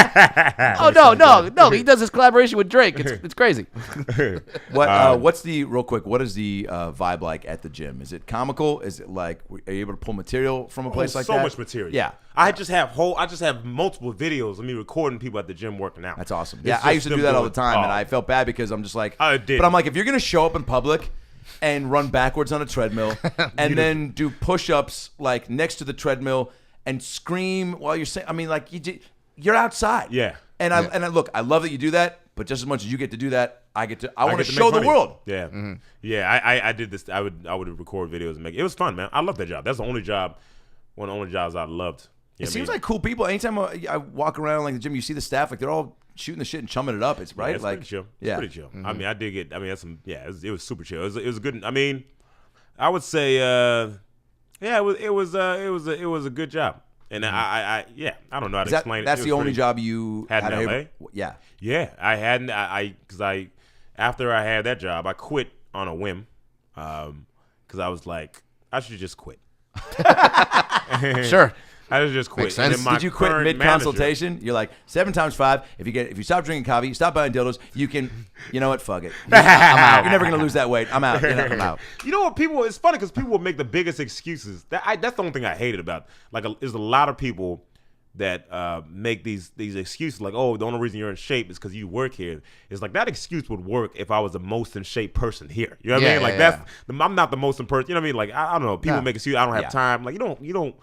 Oh no, he does this collaboration with Drake. It's crazy. What's the real quick? What is the vibe like at the gym? Is it comical? Is it like are you able to pull material from a place like so that? much material. Yeah, I just have multiple videos of me recording people at the gym working out. that's awesome. It's Yeah, I just used to do them that all the doing- time, and oh. I felt bad because I'm just like, I did. but I'm like, if you're gonna show up in public and run backwards on a treadmill and then do push-ups like next to the treadmill and scream while you're saying, I mean, like you're outside. Yeah. And I look, I love that you do that, but just as much as you get to do that, I want to get to show make the money. world. Yeah, yeah. I did this. I would record videos and make it. It was fun, man. I love that job. That's the only job, one of the only jobs I loved. You It know seems what I mean? like cool people. Anytime I walk around like the gym, you see the staff, like they're all shooting the shit and chumming it up. It's right, Yeah, it's like pretty chill. yeah, It's pretty chill. I mean, I did get. I mean, that's some. Yeah, it was super chill. It was a good. I mean, I would say, yeah, it was a good job. And I don't know how to explain it. That's It the was only pretty- job you Had in LA? Yeah, Yeah, I hadn't. Because after I had that job, I quit on a whim. Because I was like, I should just quit. Sure. I should just quit. Makes And sense. then my Did you quit current mid manager- consultation? You're like 7 times 5. If you stop drinking coffee, you stop buying dildos, you can. You know what? Fuck it. I'm out. You're never gonna lose that weight. I'm out. I'm out. You know what? It's funny because people will make the biggest excuses. That's the only thing I hated about. Like, there's a lot of people make these excuses like, oh, the only reason you're in shape is because you work here. It's like that excuse would work if I was the most in shape person here. You know what I mean? Like I'm not the most in person. You know what I mean? Like I don't know. People make excuses. I don't have time. Like you don't.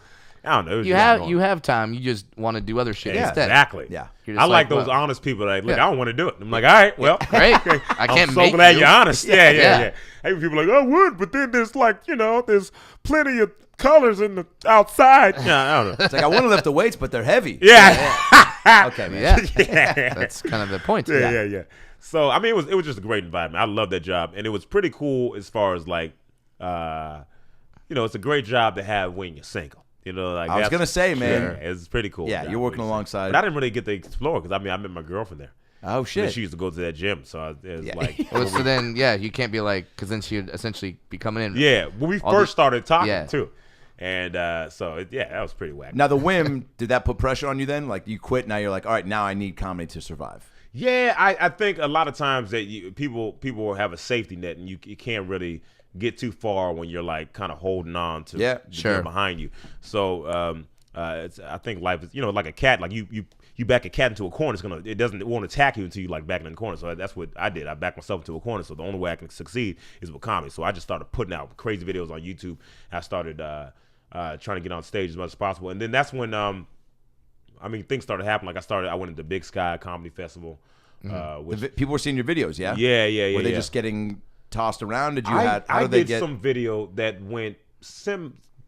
I don't know. You have time. You just want to do other shit instead. Exactly. Yeah. I like those honest people. Like, look, I don't want to do it. I'm like, all right, well, great. I can't. I'm so make glad you. you're honest. Yeah. Hey, people are like, I would, but then there's like, there's plenty of colors in the outside. Yeah, I don't know. It's like I want to lift the weights, but they're heavy. Yeah. Okay, man. Yeah. That's kind of the point. Yeah. So I mean, it was just a great environment. I love that job, and it was pretty cool as far as like, it's a great job to have when you're single. Like I was gonna say, man, it's pretty cool. Yeah, you're working alongside. But I didn't really get to explore because I met my girlfriend there. Oh shit! She used to go to that gym, so it was like. So then, you can't be like, because then she'd essentially be coming in. Yeah, when we first started talking too, and that was pretty whack. Now the whim, did that put pressure on you then? Like you quit, now you're like, all right, now I need comedy to survive. Yeah, I think a lot of times that people have a safety net, and you can't really get too far when you're like kind of holding on to the behind you. So I think life is like a cat. Like you back a cat into a corner, it won't attack you until you like back it in the corner. So that's what I did. I backed myself into a corner. So the only way I can succeed is with comedy. So I just started putting out crazy videos on YouTube. I started trying to get on stage as much as possible, and then that's when things started happening. Like I went into Big Sky Comedy Festival. People were seeing your videos, yeah? Yeah. Were they just getting tossed around? I did some video that went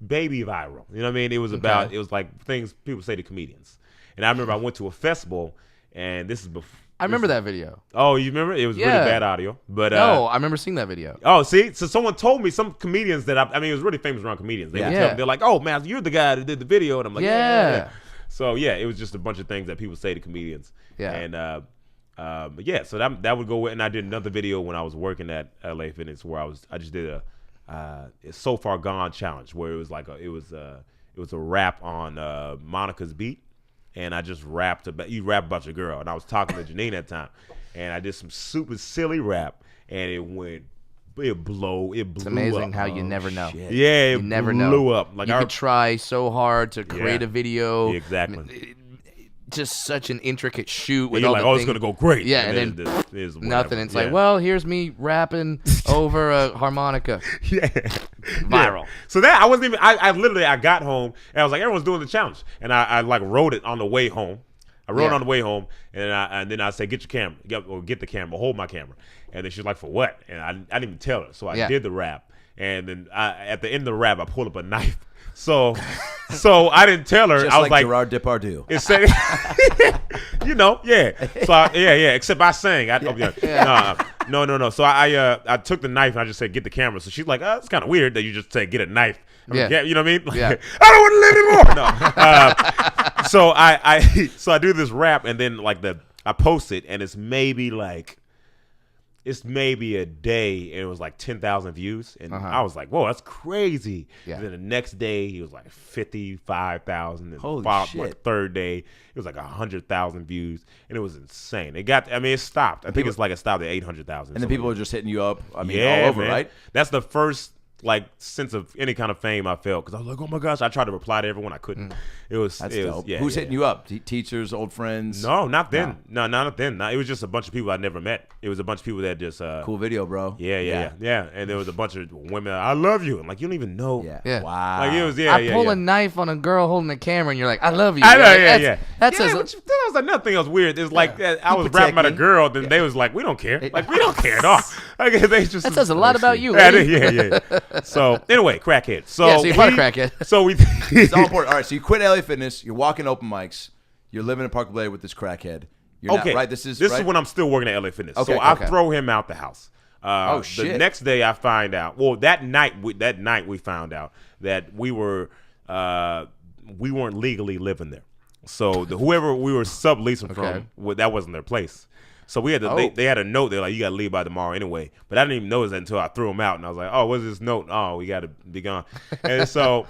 baby viral. You know what I mean? It was about it was like things people say to comedians. And I remember I went to a festival, and this is before. I remember that video. Oh, you remember? It was really bad audio, but no, I remember seeing that video. Oh, see, so someone told me, some comedians that it was really famous around comedians. They would tell me, they're like, "Oh man, you're the guy that did the video," and I'm like, "Yeah." So it was just a bunch of things that people say to comedians. Yeah, and so that would go with, and I did another video when I was working at LA Fitness where I just did a So Far Gone challenge where it was like it was a rap on Monica's beat, and I just rap about your girl, and I was talking to Janine at the time, and I did some super silly rap, and it blew It's amazing up. how you never know. Shit. Yeah, you never blew know. up. Like you could try so hard to create a video. Exactly. Just such an intricate shoot with you're all like, the it's gonna go great. Yeah, and then nothing. It's like, well, here's me rapping over a harmonica. Viral. So that I wasn't even. I literally got home and I was like, everyone's doing the challenge, and I like wrote it on the way home. I wrote it on the way home, and then I said, get your camera, get the camera, hold my camera, and then she's like, for what? And I didn't even tell her, so I did the rap, and then at the end of the rap, I pulled up a knife. So I didn't tell her. Just I was like Gerard Depardieu. It said, So except I sang. No. So I took the knife and I just said, get the camera. So she's like, it's kind of weird that you just say, get a knife. You know what I mean? Like, I don't want to live anymore. No. So I do this rap, and then like I post it, and it's maybe a day, and it was like 10,000 views, and I was like, "Whoa, that's crazy!" Yeah. And then the next day, he was like 55,000. Holy shit! Like third day, it was like 100,000 views, and it was insane. It stopped. I think it stopped at 800,000. And then people were just hitting you up. All over, man. right? That's the first sense of any kind of fame I felt, because I was like, oh my gosh, I tried to reply to everyone, I couldn't. That's dope. Who's hitting you up? Teachers, old friends? No, not then. No, not then. No, it was just a bunch of people I never met. It was a bunch of people that just cool video, bro. Yeah. And there was a bunch of women. I love you. I'm like, you don't even know. Yeah. Wow. Like it was. I pull a knife on a girl holding the camera, and you're like, I love you. I know. That was another thing that was weird. It's like I was rapping about a girl, then they was like, we don't care. Like we don't care at all. Like they just. That says a lot about you. Yeah. So anyway, crackhead. So you're a crackhead. So we. It's all important. All right, so you quit LA Fitness. You're walking open mics. You're living in Park Blade with this crackhead. You're not, right? This is when I'm still working at LA Fitness. Okay, so I throw him out the house. Shit. The next day I find out. Well, that night we found out that we weren't legally living there. So whoever we were subleasing from, that wasn't their place. So we had to. They had a note. They're like, you got to leave by tomorrow anyway. But I didn't even notice that until I threw him out, and I was like, oh, what's this note? Oh, we got to be gone. And so.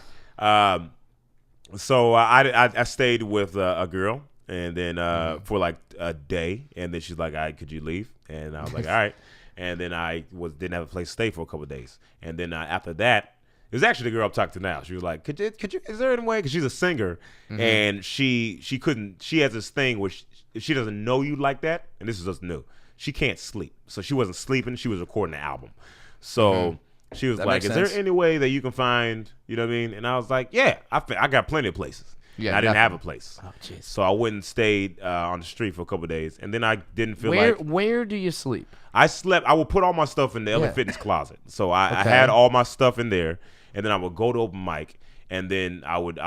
So I stayed with a girl, and then for like a day, and then she's like, "All right, could you leave?" And I was like, "All right." And then I didn't have a place to stay for a couple of days, and then after that, It was actually the girl I'm talking to now. She was like, could you, is there any way? Because she's a singer, and she couldn't, she has this thing where if she doesn't know you like that, and this is just new, she can't sleep. So she wasn't sleeping. She was recording the album. So she was like, is there any way that you can find, you know what I mean? And I was like, yeah, I got plenty of places. Yeah, I didn't have a place. Oh, jeez. So I went and stayed on the street for a couple of days. And then I didn't feel Where do you sleep? I would put all my stuff in the LA Fitness closet. So I had all my stuff in there. And then I would go to open mic, and then I would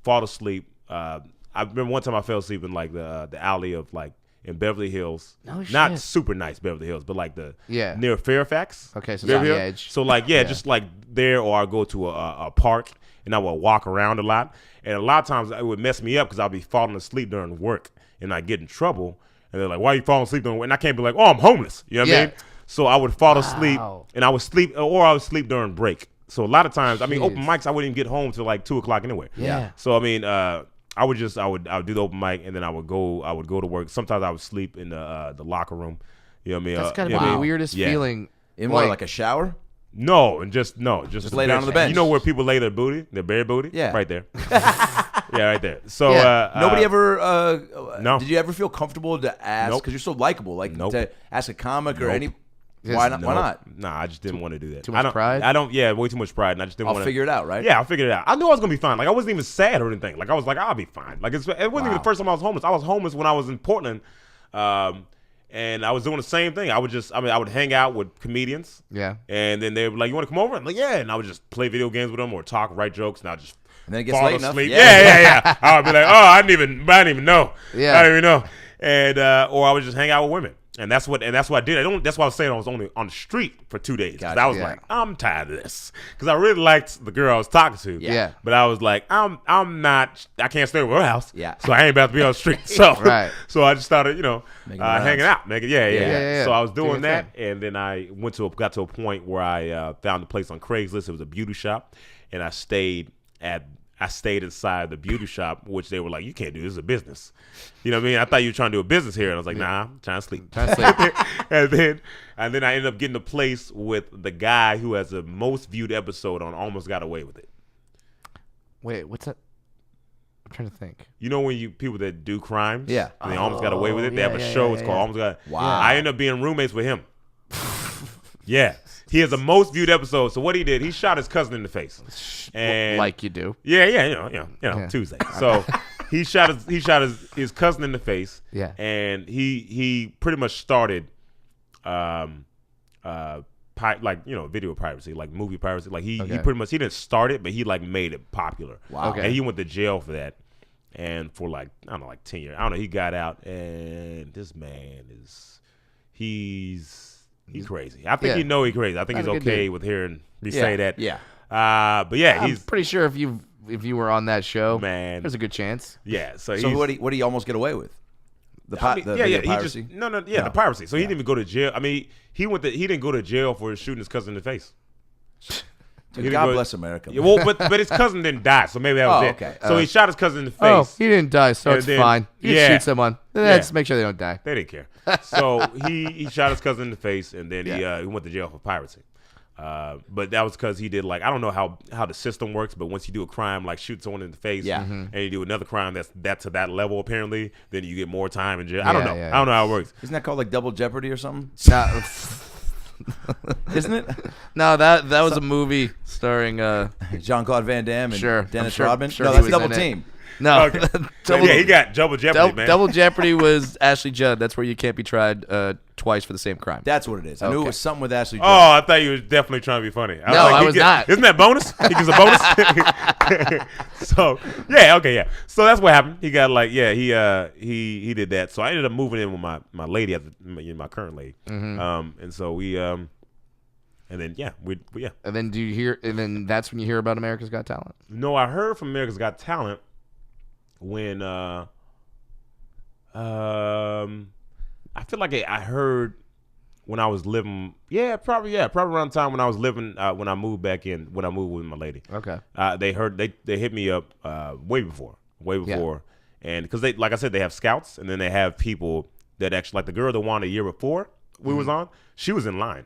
fall asleep. I remember one time I fell asleep in like the alley of like in Beverly Hills. No shit. Not super nice Beverly Hills, but like near Fairfax. Okay, so Beverly it's on the Hills. edge. So like just like there, or I go to a park and I would walk around a lot. And a lot of times it would mess me up because I'll be falling asleep during work and I get in trouble. And they're like, "Why are you falling asleep during work?" And I can't be like, "Oh, I'm homeless." You know what I mean? So I would fall asleep, and I would sleep, or I would sleep during break. So a lot of times, I mean, open mics, I wouldn't even get home till like 2:00 anyway. Yeah. So I mean, I would do the open mic, and then I would go to work. Sometimes I would sleep in the locker room. You know what I mean? That's gotta be the weirdest feeling. In what, like a shower? No, just lay down on the bench. You know where people lay their booty, their bare booty? Yeah, right there. Yeah, right there. So nobody ever. No. Did you ever feel comfortable to ask? Because you're so likable, like to ask a comic or any. Why not? Why not? Nah, I just didn't want to do that. Too much pride? I don't. Yeah, way too much pride, and I just didn't want to. I'll figure it out, right? Yeah, I'll figure it out. I knew I was gonna be fine. Like I wasn't even sad or anything. Like I was like, I'll be fine. Like it wasn't even the first time I was homeless. I was homeless when I was in Portland, and I was doing the same thing. I would hang out with comedians. Yeah. And then they were like, "You want to come over?" I'm like, "Yeah." And I would just play video games with them or talk, write jokes, and I just. And then it gets fall late asleep. enough. Yeah. I would be like, "Oh, I didn't even know." Yeah. I didn't even know. And or I would just hang out with women. And that's what I did. That's why I was saying I was only on the street for 2 days. Gotcha. I was like, I'm tired of this, because I really liked the girl I was talking to. Yeah. But I was like, I can't stay over her house. Yeah. So I ain't about to be on the street. So so I just started, hanging out, Yeah. So I was doing that, and then I got to a point where I found a place on Craigslist. It was a beauty shop, and I stayed inside the beauty shop, which they were like, "You can't do this. It's a business." You know what I mean? I thought you were trying to do a business here. And I was like, "Nah, I'm trying to sleep." and then I ended up getting a place with the guy who has the most viewed episode on Almost Got Away with It. Wait, what's that? I'm trying to think. You know when people that do crimes? Yeah. And they almost got away with it. They have a show. It's called Almost Got. Wow. I ended up being roommates with him. Yeah. He has the most viewed episode. So what he did, he shot his cousin in the face. And like you do. Yeah. Tuesday. So he shot his cousin in the face. Yeah. And he pretty much started video piracy, like movie piracy. Like he pretty much, he didn't start it, but he like made it popular. Wow. Okay. And he went to jail for that. And for like 10 years. I don't know, he got out, and this man he's crazy. I think he's crazy. I think he's okay with hearing me say that. Yeah. But yeah, I'm pretty sure if you were on that show, man, there's a good chance. Yeah. So what did he almost get away with? The piracy? The piracy. So he didn't even go to jail. I mean, he didn't go to jail for shooting his cousin in the face. Dude, God bless America. Yeah, well, but his cousin didn't die, so maybe that was it. Okay. So he shot his cousin in the face. Oh, he didn't die, so it's fine. You yeah. shoot someone. Let's make sure they don't die. They didn't care. So he shot his cousin in the face, and then he went to jail for piracy. But that was because he did, like, I don't know how the system works, but once you do a crime like shoot someone in the face, and you do another crime that's to that level apparently, then you get more time in jail. I don't know. I don't know how it works. Isn't that called like Double Jeopardy or something? No. Isn't it? No, that was a movie starring Jean-Claude Van Damme and Dennis Rodman. Sure No, that's Double Team. No. Okay. He got Double Jeopardy, man. Double Jeopardy was Ashley Judd. That's where you can't be tried twice for the same crime. That's what it is. I knew it was something with Ashley Judd. Oh, I thought you were definitely trying to be funny. I was not. Isn't that bonus? He gets a bonus. So yeah. So that's what happened. He got he did that. So I ended up moving in with my lady, my current lady. And so we and then And then and then that's when you hear about America's Got Talent. No, I heard from America's Got Talent when I feel like I heard when I was living probably around the time when I was living when I moved back in, when I moved with my lady. Okay. They hit me up way before. And because they, like I said, they have scouts, and then they have people that actually, like the girl that won a year before we was on, she was in line.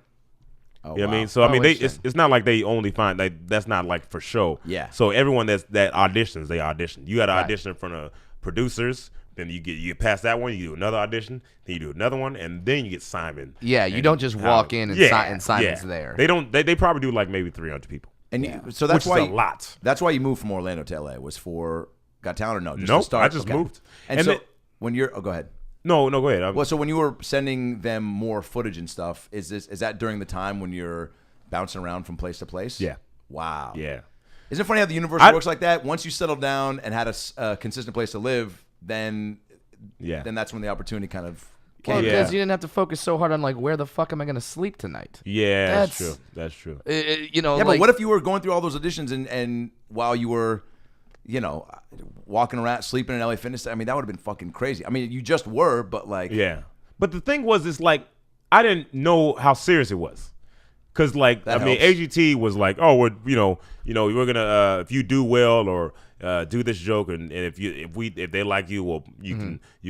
Oh, You know what I wow. mean? So I mean, interesting. it's not like they only find that's not like for show. Yeah. So everyone that auditions, they audition. You got to Right. audition in front of producers. Then you get past that one. You do another audition. Then you do another one, and then you get Simon. Yeah, you And don't just walk in and, and Simon's yeah. there. They don't. They probably do like maybe 300 people. And so that's Which why is a lot. That's why you moved from Orlando to LA was for Got Talent or no? Just Nope, to start? I just moved. And And so then- when you're go ahead. No, go ahead. Well, so when you were sending them more footage and stuff, is that during the time when you're bouncing around from place to place? Yeah. Wow. Yeah. Isn't it funny how the universe works like that? Once you settle down and had a consistent place to live, then that's when the opportunity kind of Well, came. because you didn't have to focus so hard on like where the fuck am I gonna sleep tonight? Yeah, that's That's- true. That's true. You know, Yeah, like, but what if you were going through all those auditions and while you were, walking around, sleeping in LA Fitness? I mean, that would have been fucking crazy. I mean, you just were, but like, Yeah. But the thing was, it's like I didn't know how serious it was. Cause like That I mean, helps. AGT was like, oh, we're we're gonna if you do well or do this joke and if they like you, well you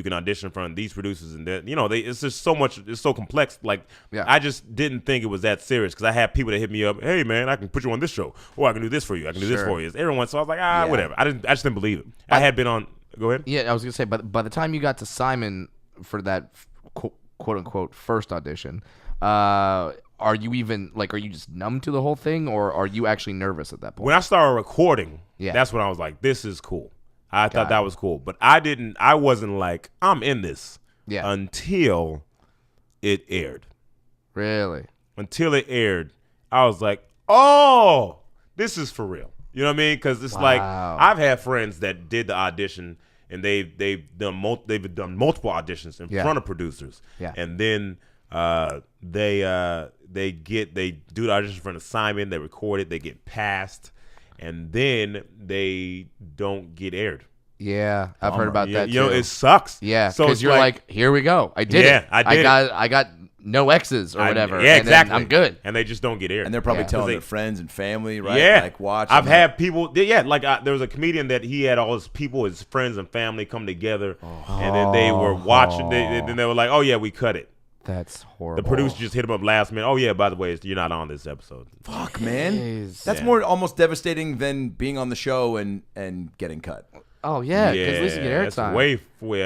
can audition in front of these producers and then it's just so much, it's so complex. Like I just didn't think it was that serious because I had people that hit me up, hey man, I can put you on this show or I can do this for you, I can do this for you. It's everyone, so I was like whatever. I just didn't believe it. I had been on. Go ahead. Yeah, I was gonna say, but by the time you got to Simon for that quote unquote first audition, are you even like, are you just numb to the whole thing, or are you actually nervous at that point? When I started recording, Yeah. that's when I was like, this is cool. I thought that was cool. But I wasn't like, I'm in this until it aired. Really? Until it aired, I was like, oh, this is for real. You know what I mean? Because it's like, I've had friends that did the audition and they've done multiple auditions in front of producers. Yeah. And then they do the audition in front of Simon, they record it, they get passed, and then they don't get aired. Yeah, I've heard about that too. It sucks. Yeah, so because it's you're like, here we go. I did it. Yeah, I did it. I got no X's or whatever. Yeah, and then exactly. I'm good. And they just don't get aired. and they're probably Yeah. telling They- their friends and family, right? Yeah, Like watch. I've had people. Yeah, like there was a comedian that he had all his people, his friends and family, come together, and then they were watching. Then they were like, "Oh yeah, we cut it." That's horrible. The producer just hit him up last minute. Oh yeah, by the way, you're not on this episode. Fuck, man. Jeez. That's more almost devastating than being on the show and getting cut. Oh yeah, because at least you get it's airtime.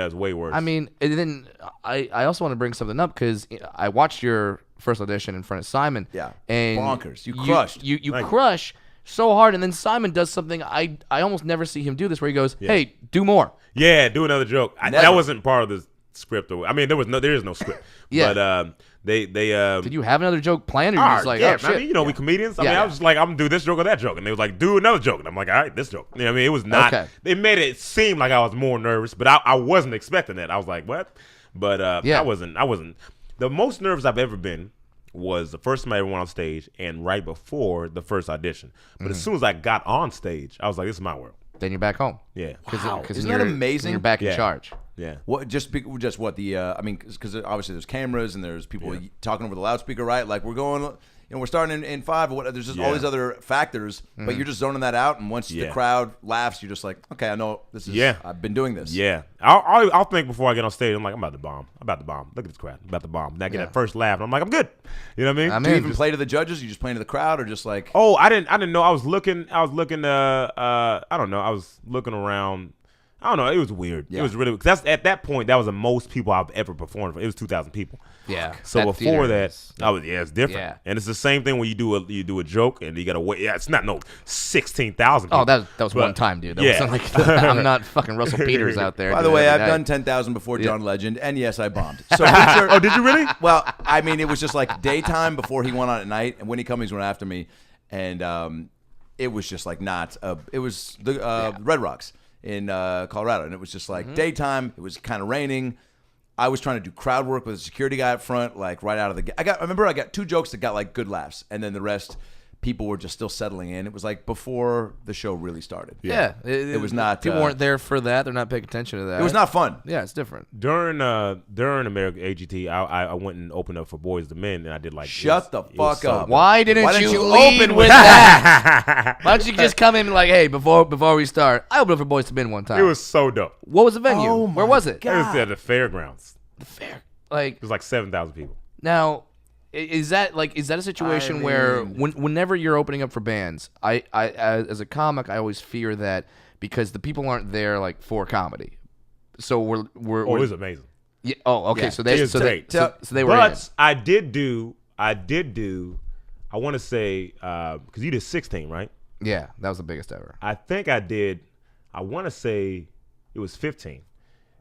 it's way worse. I mean, and then I also want to bring something up because I watched your first audition in front of Simon. Yeah. and Bonkers. You crushed. You Thank you. crush so hard, and then Simon does something I almost never see him do this, where he goes, "Hey, do more." yeah, do another joke. Never. That wasn't part of the script. I mean, there is no script. Yeah. But they Did you have another joke planned, or you just like, yeah, oh shit? I mean, we comedians. I Yeah, mean, yeah. I was just like, I'm gonna do this joke or that joke, and they was like, do another joke, and I'm like, all right, this joke. You know what I mean? It was not. Okay. They made it seem like I was more nervous, but I wasn't expecting that. I was like, what? But Yeah. I wasn't. The most nervous I've ever been was the first time I ever went on stage, and right before the first audition. But as soon as I got on stage, I was like, this is my world. Then you're back home. Yeah. Wow. Because Isn't that amazing? You're back in Yeah. charge. Yeah. What just what the I mean, because obviously there's cameras and there's people talking over the loudspeaker, right? Like we're going, we're starting in 5 or what. There's just all Yeah. these other factors, but you're just zoning that out. And once the Yeah. crowd laughs, you're just like, okay, I know this is. Yeah. I've been doing this. Yeah, I'll think before I get on stage. I'm like, I'm about to bomb. Look at this crowd. I'm about to bomb. Then I get Yeah. that first laugh, and I'm like, I'm good. You know what I mean? I'm Do you in. even play to the judges? You just playing to the crowd, or just like? Oh, I didn't know. I was looking. I don't know. I was looking around. I don't know. It was weird. Yeah. It was really because at that point that was the most people I've ever performed for. It was 2,000 people. Yeah. So that before theater that, is- it's different. Yeah. And it's the same thing when you do a joke and you gotta wait. Yeah, it's not 16,000. Oh, that was But- one time, dude. That yeah. wasn't like I'm not fucking Russell Peters out there. By the doing way, it I've every done night. 10,000 before John Legend, and yes, I bombed. So picture, Oh, did you really? Well, I mean, it was just like daytime before he went on at night, and when he comes, he's went after me, and it was just like not. It was the Red Rocks in Colorado, and it was just like daytime. It was kind of raining. I was trying to do crowd work with a security guy up front, like right out of the. I remember I got 2 jokes that got like good laughs, and then the rest, people were just still settling in. It was like before the show really started. Yeah, It was not, People weren't there for that. They're not paying attention to that. It was not fun. Yeah, it's different. During American AGT, I went and opened up for Boys to Men, and I did like Shut the it was fuck so up. good. Why didn't Why didn't you you lead open with with that? Why don't you just come in like, hey, before we start, I opened up for Boys to Men one time. It was so dope. What was the venue? Oh Where my was it? God. It was at the fairgrounds. The fair. Like It was like 7,000 people. now, Is that a situation where whenever you're opening up for bands, I as a comic, I always fear that because the people aren't there like for comedy. So we're it was amazing. Yeah. Oh, okay. Yeah, So they were. But in. I did do. I want to say because you did 16, right? Yeah, that was the biggest ever. I think I did. I want to say it was 15. It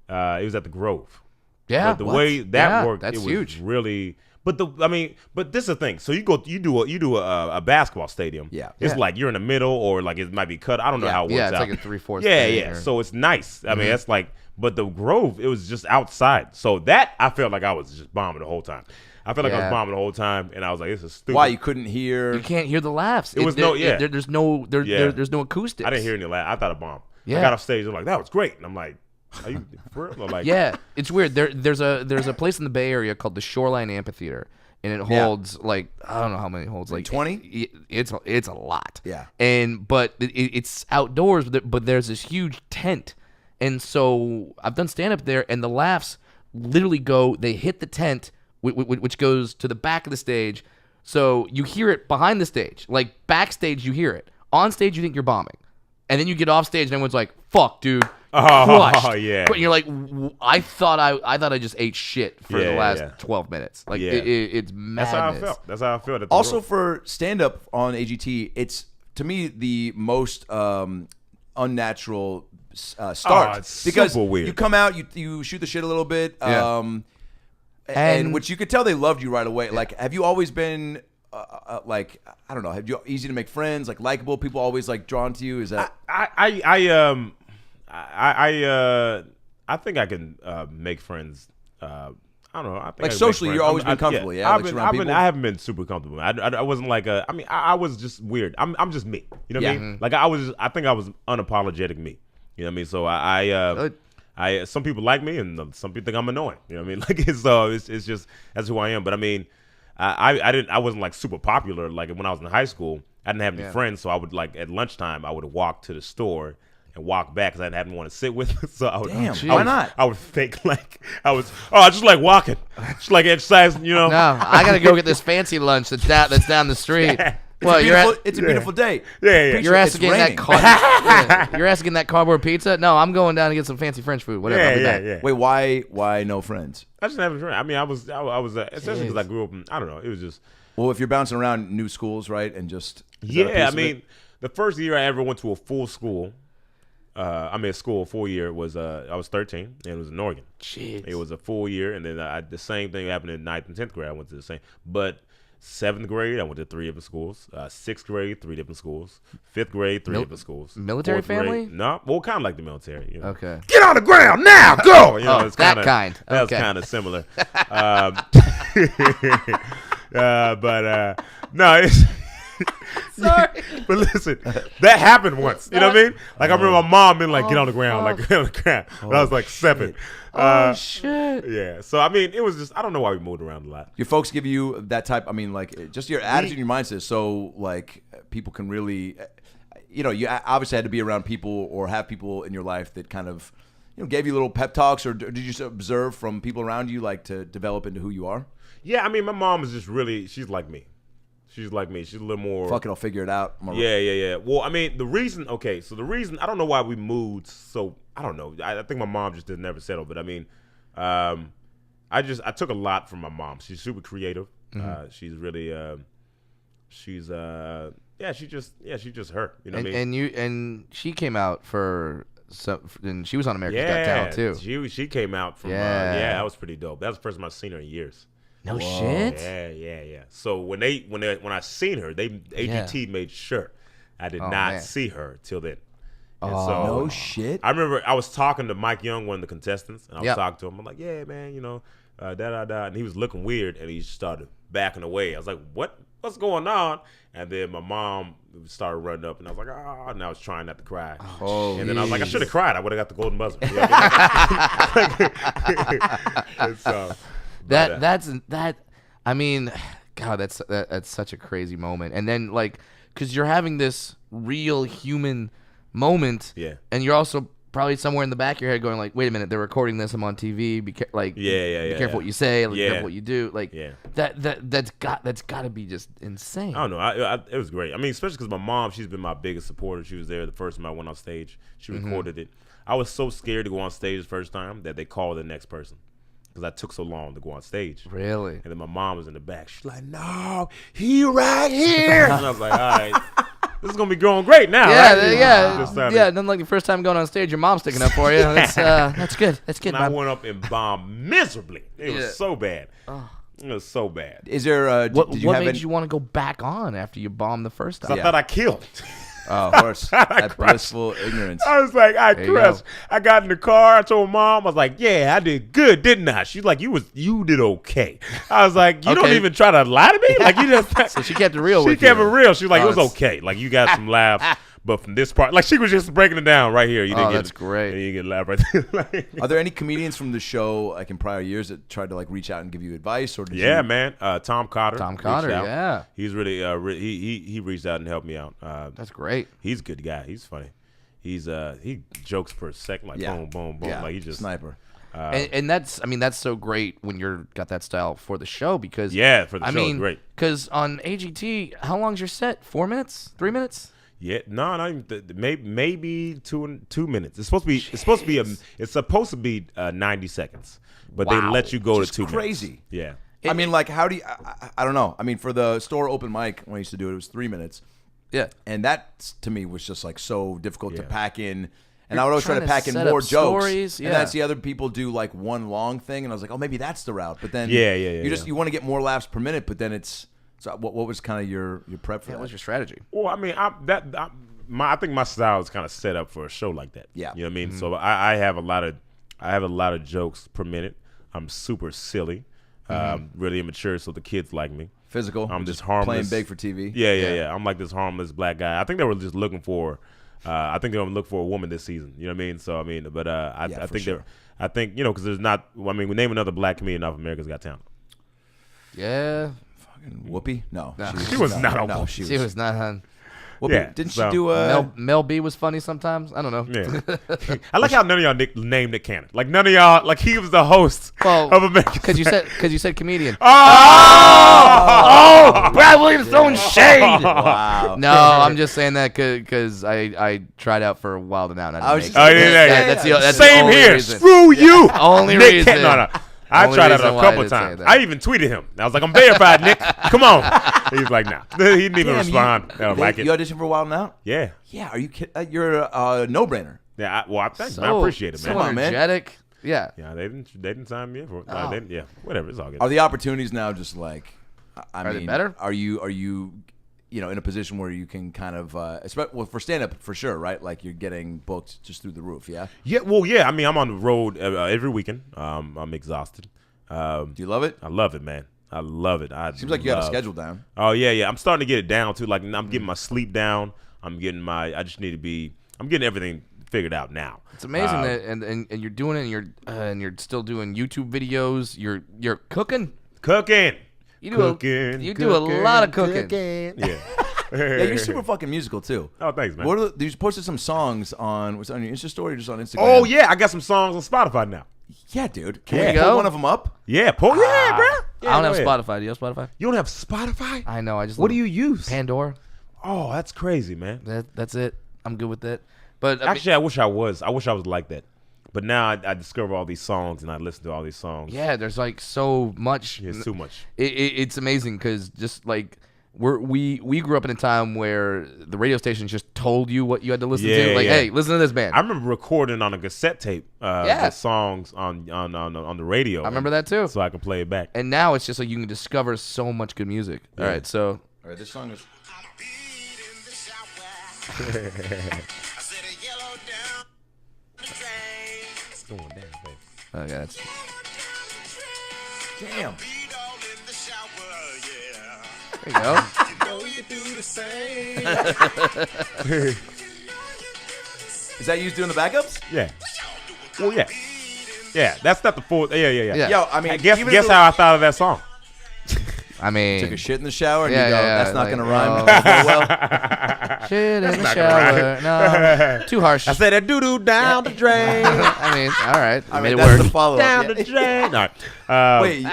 was at the Grove. Yeah. But the way that worked, that's it was huge. really. But this is the thing. So you do a basketball stadium. Yeah. It's like you're in the middle, or like it might be cut. I don't know how it works out. Yeah, it's like a 3/4. Yeah. So it's nice. I mean, that's like. But the Grove, it was just outside. So that I felt like I was just bombing the whole time. I felt like I was bombing the whole time, and I was like, "This is stupid." Why you couldn't hear? You can't hear the laughs. There's no acoustics. I didn't hear any laugh. I thought a bomb. Yeah. I got off stage. I'm like, "That was great," and I'm like, "Are you for real?" I'm like, Yeah, it's weird. There's a place in the Bay Area called the Shoreline Amphitheater, and it holds like I don't know how many it holds, like 20. It's a lot. Yeah. But it's outdoors, but there's this huge tent, and so I've done stand up there, and the laughs literally they hit the tent, which goes to the back of the stage, so you hear it behind the stage, like backstage you hear it, on stage you think you're bombing, and then you get off stage and everyone's like, "Fuck, dude." Crushed. Yeah. But you're like, I thought I just ate shit for the last 12 minutes. Like it's madness. That's how I felt. Also for stand up on AGT, it's to me the most unnatural start it's because super weird. you come out, you shoot the shit a little bit, Yeah. and which you could tell they loved you right away. Yeah. Like, have you always been like, I don't know, have you easy to make friends, like likable people, always like drawn to you? Is that I think I can make friends. I don't know. I think like socially, you're always been comfortable. Yeah, I haven't been super comfortable. I wasn't like I was just weird. I'm just me. You know what I mean? Like I think I was unapologetic me. You know what I mean? So I some people like me and some people think I'm annoying. You know what I mean? Like it's just that's who I am. But I mean, I wasn't like super popular. Like when I was in high school, I didn't have any friends. So I would like at lunchtime I would walk to the store and walk back because I didn't want to sit with them. So I would, why not? I would fake like I was. I just like walking, just like exercising. You know? No, I gotta go get this fancy lunch that's down the street. Well, it's a beautiful day. Yeah. You're asking that cardboard pizza? No, I'm going down to get some fancy French food. Whatever. I'll be back. Yeah. Wait, why no friends? I just haven't friends. I mean, I was especially because I grew up in, I don't know. It was just. Well, if you're bouncing around new schools, right, and just I mean, the first year I ever went to a full school. A school 4 year was I was 13 and it was in Oregon. Jeez. It was a full year, and then the same thing happened in 9th and 10th grade. I went to the same, but 7th grade I went to 3 different schools. 6th grade 3 different schools. 5th grade 3 different schools. Military 4th grade, family? No, well, kind of like the military. You know? Okay. Get on the ground now, go. You know, Oh, it's that kinda, kind. That was Okay. kind of similar. No, it's. Sorry. But listen, that happened once. You know what I mean? Like I remember my mom being like, "Get on the ground," like get on the ground. But I was like 7. Shit. Yeah. So I mean, it was just I don't know why we moved around a lot. Your folks give you that type. I mean, like just your attitude, and your mindset. So like people can really, you obviously had to be around people or have people in your life that kind of, gave you little pep talks, or did you just observe from people around you, like to develop into who you are? Yeah. I mean, my mom is just really. She's like me. She's like me. She's a little more. Fuck it, I'll figure it out. Yeah. Well, I mean, the reason I don't know why we moved. So I don't know. I think my mom just didn't ever settle. But I mean, I took a lot from my mom. She's super creative. She's really, she's just her. You know what I mean? And she came out and she was on America's Got Talent too. She came out from. That was pretty dope. That was the first time I've seen her in years. No shit. Yeah. So when I seen her, AGT made sure I did not see her till then. And so, no shit. I remember I was talking to Mike Young, one of the contestants, and I was talking to him. I'm like, "Yeah, man, and he was looking weird, and he started backing away. I was like, "What's going on?" And then my mom started running up, and I was like, "Oh!" And I was trying not to cry. And then I was like, "I should have cried. I would have got the golden buzzer." You know what I mean? And so. I mean, God, that's such a crazy moment. And then because you're having this real human moment, Yeah. and you're also probably somewhere in the back of your head going like, wait a minute, they're recording this. I'm on TV. Be careful what you say. Be careful what you do. Like that's got to be just insane. I don't know. It was great. I mean, especially because my mom, she's been my biggest supporter. She was there the first time I went on stage. She recorded it. I was so scared to go on stage the first time that they called the next person because I took so long to go on stage. Really? And then my mom was in the back. She's like, "No, he right here." And I was like, "All right, this is gonna be going great now." Yeah. Nothing like the first time going on stage, your mom's sticking up for you. That's good. That's good. And I went up and bombed miserably. It was so bad. It was so bad. Is there? What made you want to go back on after you bombed the first time? I thought I killed. Oh, of course. That blissful ignorance. I was like, I crushed. I got in the car. I told mom, I was like, yeah, I did good, didn't I? She's like, you did okay. I was like, you don't even try to lie to me? Like, you just. So she kept it real with you. She kept it real. She was like, it was okay. Like, you got some laughs. But from this part, like she was just breaking it down right here. You didn't that's great. You get a laugh right there. Are there any comedians from the show, like in prior years, that tried to like reach out and give you advice? Or man. Tom Cotter. Tom Cotter, yeah. He's really, he reached out and helped me out. That's great. He's a good guy. He's funny. He jokes per second, like boom, boom, boom. Yeah. Like he's just sniper. And that's so great when you're got that style for the show because for the show, it's great. Because on AGT, how long's your set? 4 minutes? 3 minutes? Yeah, no, not even. Maybe 2 minutes. It's supposed to be. It's supposed to be 90 seconds, but they let you go to 2 minutes. Crazy. Yeah. I mean, like, how do you? I don't know. I mean, for the store open mic when I used to do it, it was 3 minutes. Yeah. And that to me was just like so difficult to pack in. And You're I would always try to pack in more jokes. Stories, And then I see other people do like one long thing, and I was like, oh, maybe that's the route. But then you want to get more laughs per minute, but then it's. So what was kind of your prep for that? What was your strategy? Well, I mean, I think my style is kind of set up for a show like that. Yeah. You know what I mean? So I have a lot of jokes per minute. I'm super silly, really immature, so the kids like me. Physical. I'm just harmless. Playing big for TV. Yeah. I'm like this harmless black guy. I think they were just looking for. I think they're gonna look for a woman this season. You know what I mean? So I mean, but I think sure. I think because there's not. I mean, we name another black comedian off America's Got Talent. Yeah. Whoopi? No. She was not on. No, she was not on. Whoopi, Yeah, didn't so- she do Mel B was funny sometimes. I don't know. Yeah. I like how none of y'all named Nick Cannon. Like none of y'all. Like he was the host of American. Because you said comedian. Oh, Brad Williams throwing shade. Wow. No, I'm just saying that because I tried out for a while to now. I was just That's the same only here. reason. Screw you. Only Nick reason. Cannon. No. I Only tried out reason a why I couple did say times. that. I even tweeted him. I was like, I'm verified, Nick. Come on. He's like, nah. He didn't even respond. I don't like it. You auditioned for Wild 'N Out? Yeah. Yeah. Are you kidding? You're a no-brainer. Yeah. Thanks, So, man. I appreciate it, man. So Come on, man. energetic. Yeah. Yeah, they didn't sign me up for. Oh. Yeah, whatever. It's all good. Are the opportunities now just like? I Are mean, they better? Are you in a position where you can kind of, well, for stand-up for sure, right? Like you're getting booked just through the roof, yeah. Yeah. Well, yeah. I mean, I'm on the road every weekend. I'm exhausted. Do you love it? I love it, man. I love it. Seems like you got a schedule down. Oh yeah. I'm starting to get it down too. Like I'm getting my sleep down. I'm getting I'm getting everything figured out now. It's amazing that and you're doing it and you're still doing YouTube videos. You're cooking. Cooking. You do a lot of cooking. Yeah. Yeah, you're super fucking musical too. Oh, thanks, man. You posted some songs on your Insta story or just on Instagram? Oh yeah, I got some songs on Spotify now. Yeah, dude. Can Yeah. we pull one of them up? Yeah, bro. Yeah. I don't have go ahead. Spotify. Do you have Spotify? You don't have Spotify? I know. I just What do you use? Pandora. Oh, that's crazy, man. That's it. I'm good with it. But Actually, I wish I was. I wish I was like that. But now I discover all these songs and I listen to all these songs. yeah, there's like so much. Yeah, it's too much. It's amazing because just like we grew up in a time where the radio stations just told you what you had to listen to. Like, hey, listen to this band. I remember recording on a cassette tape the songs on the radio. I remember that too. So I can play it back. And now it's just like you can discover so much good music. Yeah. All right, so All right, this song is. It's going down, baby. okay, that's Damn. there you go. Is that you doing the backups? Yeah. Well, yeah. Yeah, that's not the full. Yeah. Yeah. Yo, I mean, Guess even if how I thought of that song. I mean, took a shit in the shower and Yeah, you go, yeah, that's not like, going to rhyme oh. well. Shit in the not gonna shower. No, too harsh. I said that doo-doo down the drain. I mean, all right. I made mean, it that's work. the follow-up. Down Yeah. the drain. All right. Wait,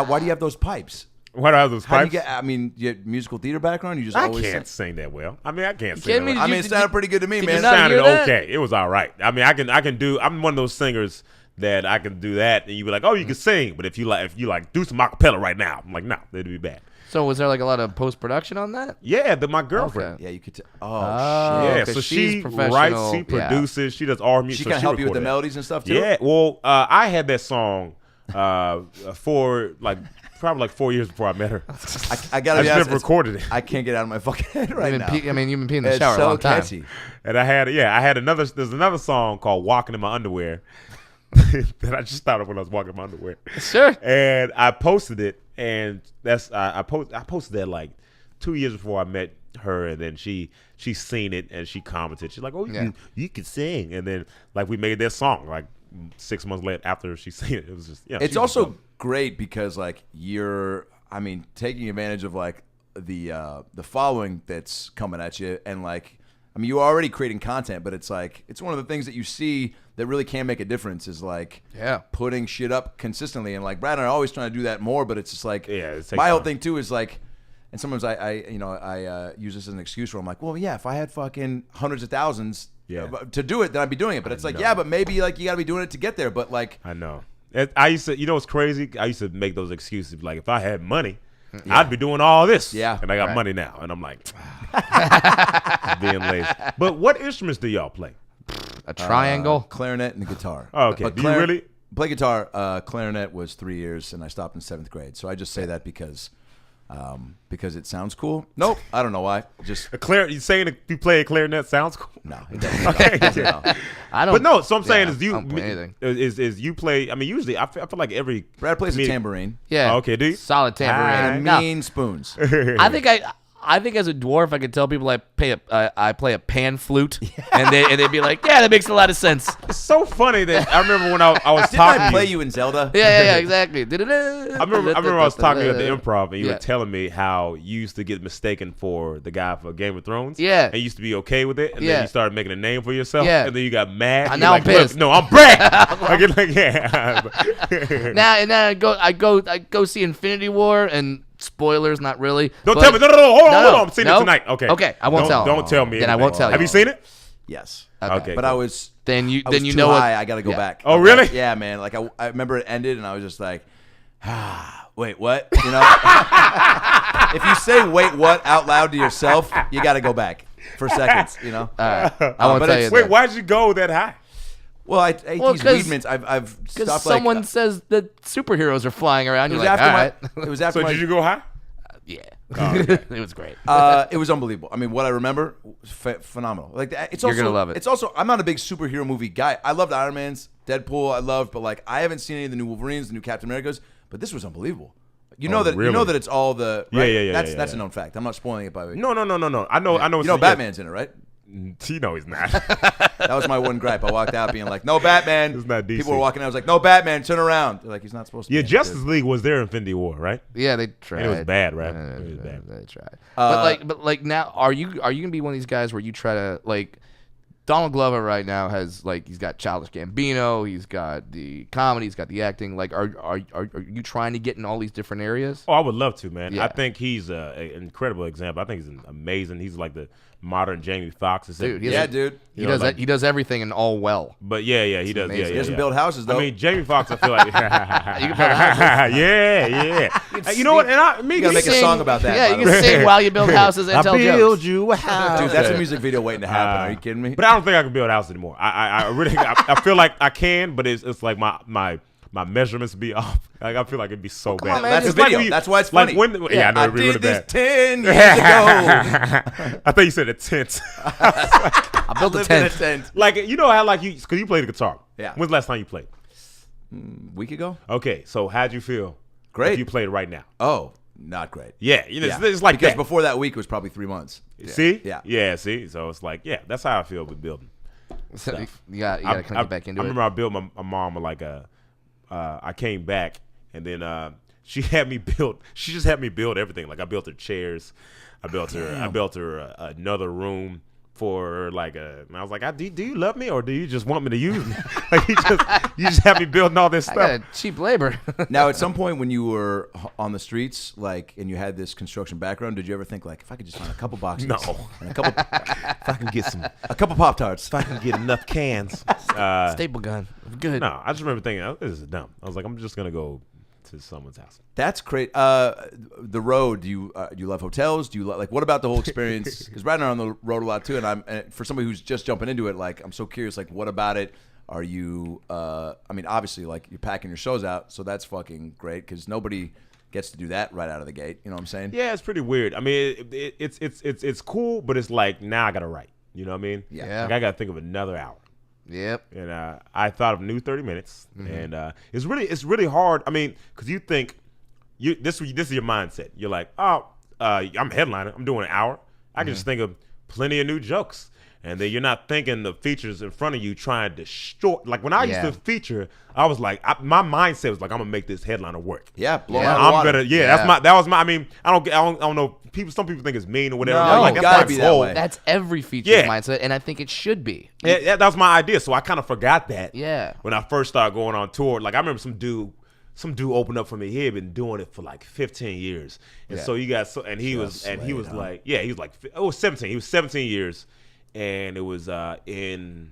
why do you have those pipes? What are those How do pipes? you get? I mean, you have musical theater background. You just I always. can't sing that well. I mean, I can't sing kidding that me? well. I mean, You- it sounded pretty good to me, did man. you It not sounded hear that? okay. It was all right. I mean, I can do. I'm one of those singers that I can do that, and you be like, oh, you can sing, but if you like, do some acapella right now, I'm like, no, that'd be bad. So was there like a lot of post production on that? Yeah, my girlfriend. Okay. Yeah, you could. Oh, Yeah, okay, so she's she professional. writes, she Yeah. produces, she does all music. She so can help you with the recorded it. melodies and stuff too. Yeah, well, I had that song for probably 4 years before I met her. I gotta I be just honest. never recorded it. I can't get out of my fucking head right You've now. been you've been peeing in the It's shower a so long time. catchy. And I had another. There's another song called "Walking in My Underwear" that I just thought of when I was walking in my underwear. Sure. And I posted it, and I posted that like 2 years before I met her, and then she's seen it and she commented. She's like, "Oh, you can sing," and then like we made that song like 6 months later after she seen it. It was just It's also great because like you're, I mean, taking advantage of like the following that's coming at you, and like, I mean, you're already creating content, but it's like it's one of the things that you see that really can make a difference is like putting shit up consistently, and like Brad and I are always trying to do that more, but it's just like it takes my whole time. thing too is like. And sometimes I use this as an excuse where I'm like, well, yeah, if I had fucking hundreds of thousands to do it, then I'd be doing it. But it's like, yeah, but maybe like you got to be doing it to get there. But like, I know. I used to, you know what's crazy? I used to make those excuses. Like, if I had money, I'd be doing all this. Yeah. And I got money now. And I'm like, being lazy. But what instruments do y'all play? A triangle. clarinet and guitar. Oh, okay. But Do you really? play guitar? Clarinet was 3 years, and I stopped in 7th grade. So I just say that because it sounds cool. Nope, I don't know why. Just You saying that you play a clarinet sounds cool? no, it doesn't. Okay. No. I don't. But no, so I'm saying yeah, is you I don't play anything. is you play? I mean, usually I feel like every Brad plays a comedic- tambourine Yeah. Oh, okay, do you? Solid tambourine. and Now, mean spoons. I think as a dwarf, I could tell people I play a pan flute, and they'd be like, yeah, that makes a lot of sense. It's so funny that I remember when I was Didn't talking I to play you. you in Zelda? Yeah, exactly. I remember I was talking to you at the improv, and you were telling me how you used to get mistaken for the guy for Game of Thrones. Yeah. And you used to be okay with it, and Yeah. then you started making a name for yourself. Yeah. And then you got mad. Now I'm You're like, pissed. "Look, no, I'm Brad. Yeah. Now and then I go see Infinity War, and spoilers, not really. Don't but- tell me. No. Hold on. I'm seeing no. it tonight. Okay. Okay, I won't tell. Don't tell me. Then I anything. won't tell Have you. you seen it? Yes. Okay. But cool. I was Then you I was then you too know high. what? I got to go Yeah. back. Oh, I'm really? like, yeah, man. Like I remember it ended, and I was just like, wait, what? You know, if you say "wait, what" out loud to yourself, you got to go back for seconds. You know. All right. I won't but tell it's- you. Wait, that. why'd you go that high? Well, I ate Well, these 'cause- weed mints. I've Because stopped. someone like, says that superheroes are flying around. it You're was like, after all my. right. It was after So my. did you go high? Yeah. Oh, okay. It was great. It was unbelievable. I mean, what I remember, phenomenal. Like it's You're also, gonna love it. It's also, I'm not a big superhero movie guy. I loved Iron Man's, Deadpool. I loved, but like I haven't seen any of the new Wolverines, the new Captain Americas. But this was unbelievable. You know that you know really? that it's all the Yeah, right? yeah. That's yeah. a known fact. I'm not spoiling it by the way. No. I know. You know Batman's in it, right? You know he's not. That was my one gripe. I walked out being like, "No Batman." It's not DC. People were walking out. I was like, "No Batman, turn around." They're like, "He's not supposed to." Yeah, be in it, Justice dude." League was there in Infinity War, right? Yeah, they tried. And it was bad, right? It was bad. They tried. But like now, are you gonna be one of these guys where you try to like? Donald Glover right now has like he's got Childish Gambino, he's got the comedy, he's got the acting. Like, are you trying to get in all these different areas? Oh, I would love to, man. Yeah. I think he's an incredible example. I think he's amazing. He's like the modern Jamie Foxx. Dude, Yeah, dude. He does like, he does everything and all well. But yeah, he does. amazing. Yeah, He doesn't yeah. build houses though. I mean, Jamie Foxx, I feel like. You can build houses. yeah. You know what? And me, You gotta make a Sing- song about that. Yeah, by you the can way. sing while you build houses and I tell build jokes. you a house. Dude, that's a music video waiting to happen. Are you kidding me? But I don't think I can build a house anymore. I really I feel like I can, but it's like my measurements be off. Like I feel like it'd be so bad. on, man. That's a It's like video. when you- That's why it's like funny. when, yeah, I know I it'd be really did this bad. 10 years ago. I thought you said a tent. I built a Lived in a tent. tent. Like you know how like because you played the guitar. Yeah. When's the last time you played? Week ago? Okay, so how'd you feel? Great. If you played right now. Oh, not great. Yeah, you know, Yeah. it's like because that. before that week was probably 3 months. See? Yeah. See? So it's like, yeah, that's how I feel with building. So you got to kind of get back into I it. remember I built my mom like I came back and then she just had me build everything. Like I built her chairs. I built her another room. for like and I was like, do you love me or do you just want me to use me? Like you just have me building all this I stuff. got cheap labor. Now, at some point when you were on the streets, like, and you had this construction background, did you ever think, like, if I could just find a couple boxes, No. and a couple, If I can get a couple Pop-Tarts, if I can get enough cans. Staple gun. Good. No, I just remember thinking, oh, this is dumb. I was like, I'm just gonna go to someone's house. that's great. The road, do you love hotels? Do you like what about the whole experience? Because Brad and I are on the road a lot too, and for somebody who's just jumping into it, like, I'm so curious, like, what about it? Are you? I mean, obviously, like, you're packing your shows out, so that's fucking great because nobody gets to do that right out of the gate. You know what I'm saying? Yeah, it's pretty weird. I mean, it's cool, but it's like now I gotta write. You know what I mean? Yeah. Like I gotta think of another hour. Yep. And I thought of new 30 minutes, and it's really hard. I mean, because you think this is your mindset. You're like, oh, I'm headlining. I'm doing an hour. I can just think of plenty of new jokes. And then you're not thinking the features in front of you trying to short. Like when I used to feature, I was like, my mindset was like, I'm gonna make this headliner work. Yeah, blow Yeah. out of I'm water. gonna, that was my. I mean, I don't know. Some people think it's mean or whatever. No, like it's that's gotta my be that goal. way. That's every feature's Yeah. mindset, and I think it should be. Yeah, that was my idea. So I kind of forgot that. Yeah. When I first started going on tour, like I remember some dude opened up for me. He had been doing it for like 15 years, and so he was like, he was like, it was 17. He was 17 years, and it was in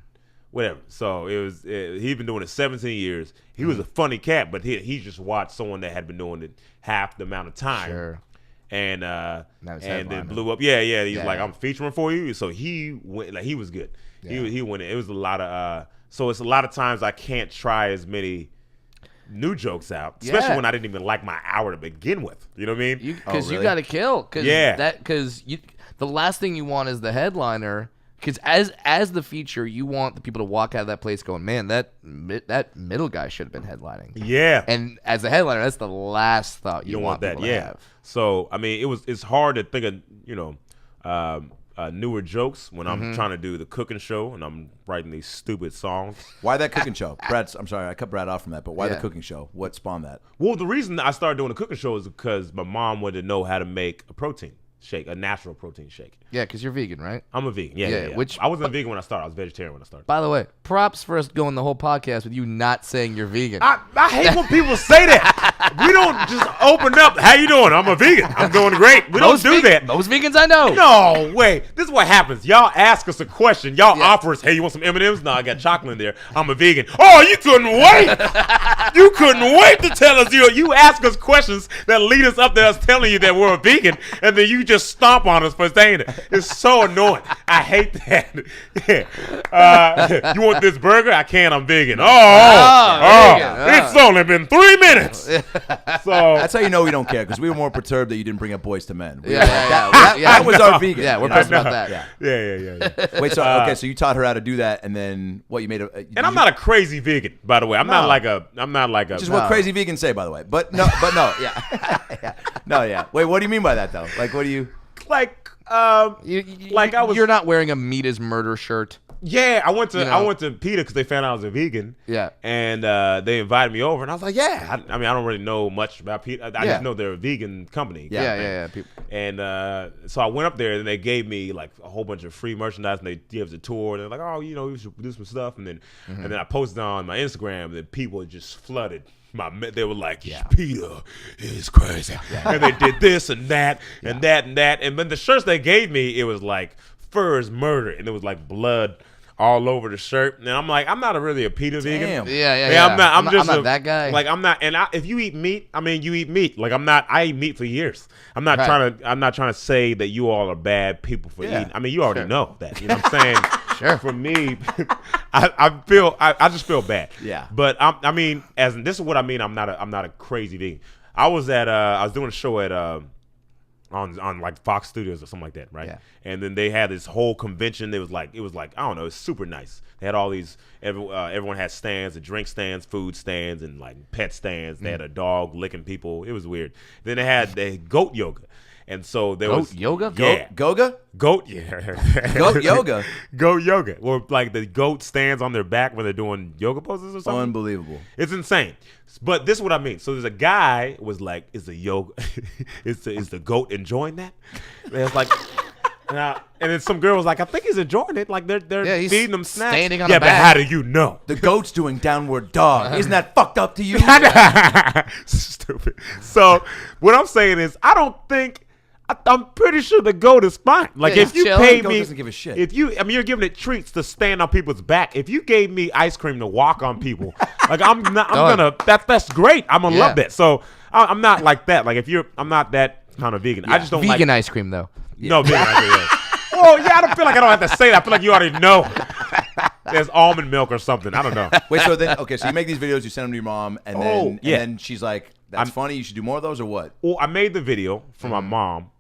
whatever. So he'd been doing it 17 years. He was a funny cat, but he just watched someone that had been doing it half the amount of time. Sure. And it's then headlining. blew up. Yeah. He's Yeah. like, I'm featuring for you. So he went, like, he was good. Yeah. He went. It was a lot of. So it's a lot of times I can't try as many new jokes out, especially Yeah. when I didn't even like my hour to begin with. You know what I mean? Because you really? got to kill. Cause Yeah. the last thing you want is the headliner. Because as the feature, you want the people to walk out of that place going, man, that middle guy should have been headlining. Yeah. And as a headliner, that's the last thought you don't want that. people to Yeah. have. So I mean, it's hard to think of newer jokes when I'm trying to do the cooking show and I'm writing these stupid songs. Why that cooking show? I'm sorry, I cut Brad off from that, but why the Yeah. cooking show? What spawned that? Well, the reason I started doing the cooking show is because my mom wanted to know how to make a protein shake, a natural protein shake. Yeah, because you're vegan, right? I'm a vegan. Yeah, Yeah. which- I wasn't vegan when I started. I was vegetarian when I started. By the way, props for us going the whole podcast with you not saying you're vegan. I hate when people say that. We don't just open up. How you doing? I'm a vegan. I'm doing great. We don't do that. Most vegans I know. No way. This is what happens. Y'all ask us a question. Y'all offer us, hey, you want some M&Ms? No, I got chocolate in there. I'm a vegan. Oh, you couldn't wait. You couldn't wait to tell us. You ask us questions that lead us up to us telling you that we're a vegan, and then you just stomp on us for saying it. It's so annoying. I hate that. Yeah. You want this burger? I can't. I'm vegan. vegan. It's only been 3 minutes. So That's how you know we don't care because we were more perturbed that you didn't bring up Boys to Men. We Yeah, were like, that was our vegan. Yeah, we're you know? pissed about that. yeah. Wait, so okay, so you taught her how to do that, and then what? You made a. And I'm not a crazy vegan, by the way. I'm not like a. Just what crazy vegans say, by the way. But no, yeah, no, yeah. Wait, what do you mean by that though? Like, what do you? like You're not wearing a meat is murder shirt. Yeah, I went to You know? I went to PETA because they found out I was a vegan. Yeah. and they invited me over, and I was like, yeah. I mean, I don't really know much about PETA. I Yeah. just know they're a vegan company. Yeah. People. And so I went up there, and they gave me like a whole bunch of free merchandise, and they gave us a tour. And they're like, oh, we should do some stuff. And then I posted on my Instagram, and then people just flooded. They were like, PETA is crazy. And they did this and that and that and that. And then the shirts they gave me, it was like fur is murder, and it was like blood all over the shirt. And I'm like, I'm not really a PETA vegan. Yeah. I'm not just that guy. Like I'm not. And if you eat meat, I mean, you eat meat. Like I'm not. I eat meat for years. I'm not Right. I'm not trying to say that you all are bad people for Yeah. eating. I mean, you already know that. You know what I'm saying? Sure. For me, I just feel bad. Yeah. But I mean, this is what I mean. I'm not a crazy vegan. I was doing a show at on like Fox Studios or something like that, right? Yeah. And then they had this whole convention. It was like I don't know, it's super nice. They had all these everyone had stands, the drink stands, food stands, and like pet stands. They had a dog licking people. It was weird. Then they had the goat yoga. And so there was yoga? Yeah. Goga? Goat, yeah. Goat yoga? Goat yoga. Or like the goat stands on their back when they're doing yoga poses or something. Unbelievable. It's insane. But this is what I mean. So there's a guy was like, is the yoga, is the goat enjoying that? And it's like, And then some girl was like, I think he's enjoying it. Like they're he's feeding them snacks. standing on yeah, a but bag. how do you know? The goat's doing downward dog. Isn't that fucked up to you? Stupid. So what I'm saying is, I don't think. I'm pretty sure the goat is fine. Like Yeah, if you chill. pay The goat me, doesn't give a shit. if you, I mean, you're giving it treats to stand on people's back. If you gave me ice cream to walk on people, like I'm not, I'm gonna. That's great. I'm gonna love that. So I'm not like that. Like I'm not that kind of vegan. I just don't Vegan like ice cream though. No vegan ice cream. Yeah. Oh yeah, I don't feel like I don't have to say that. I feel like you already know. There's almond milk or something. I don't know. Wait, so then okay, so you make these videos, you send them to your mom, and then Oh, yeah. and then she's like, "That's funny. You should do more of those, or what?" Well, I made the video for my mom.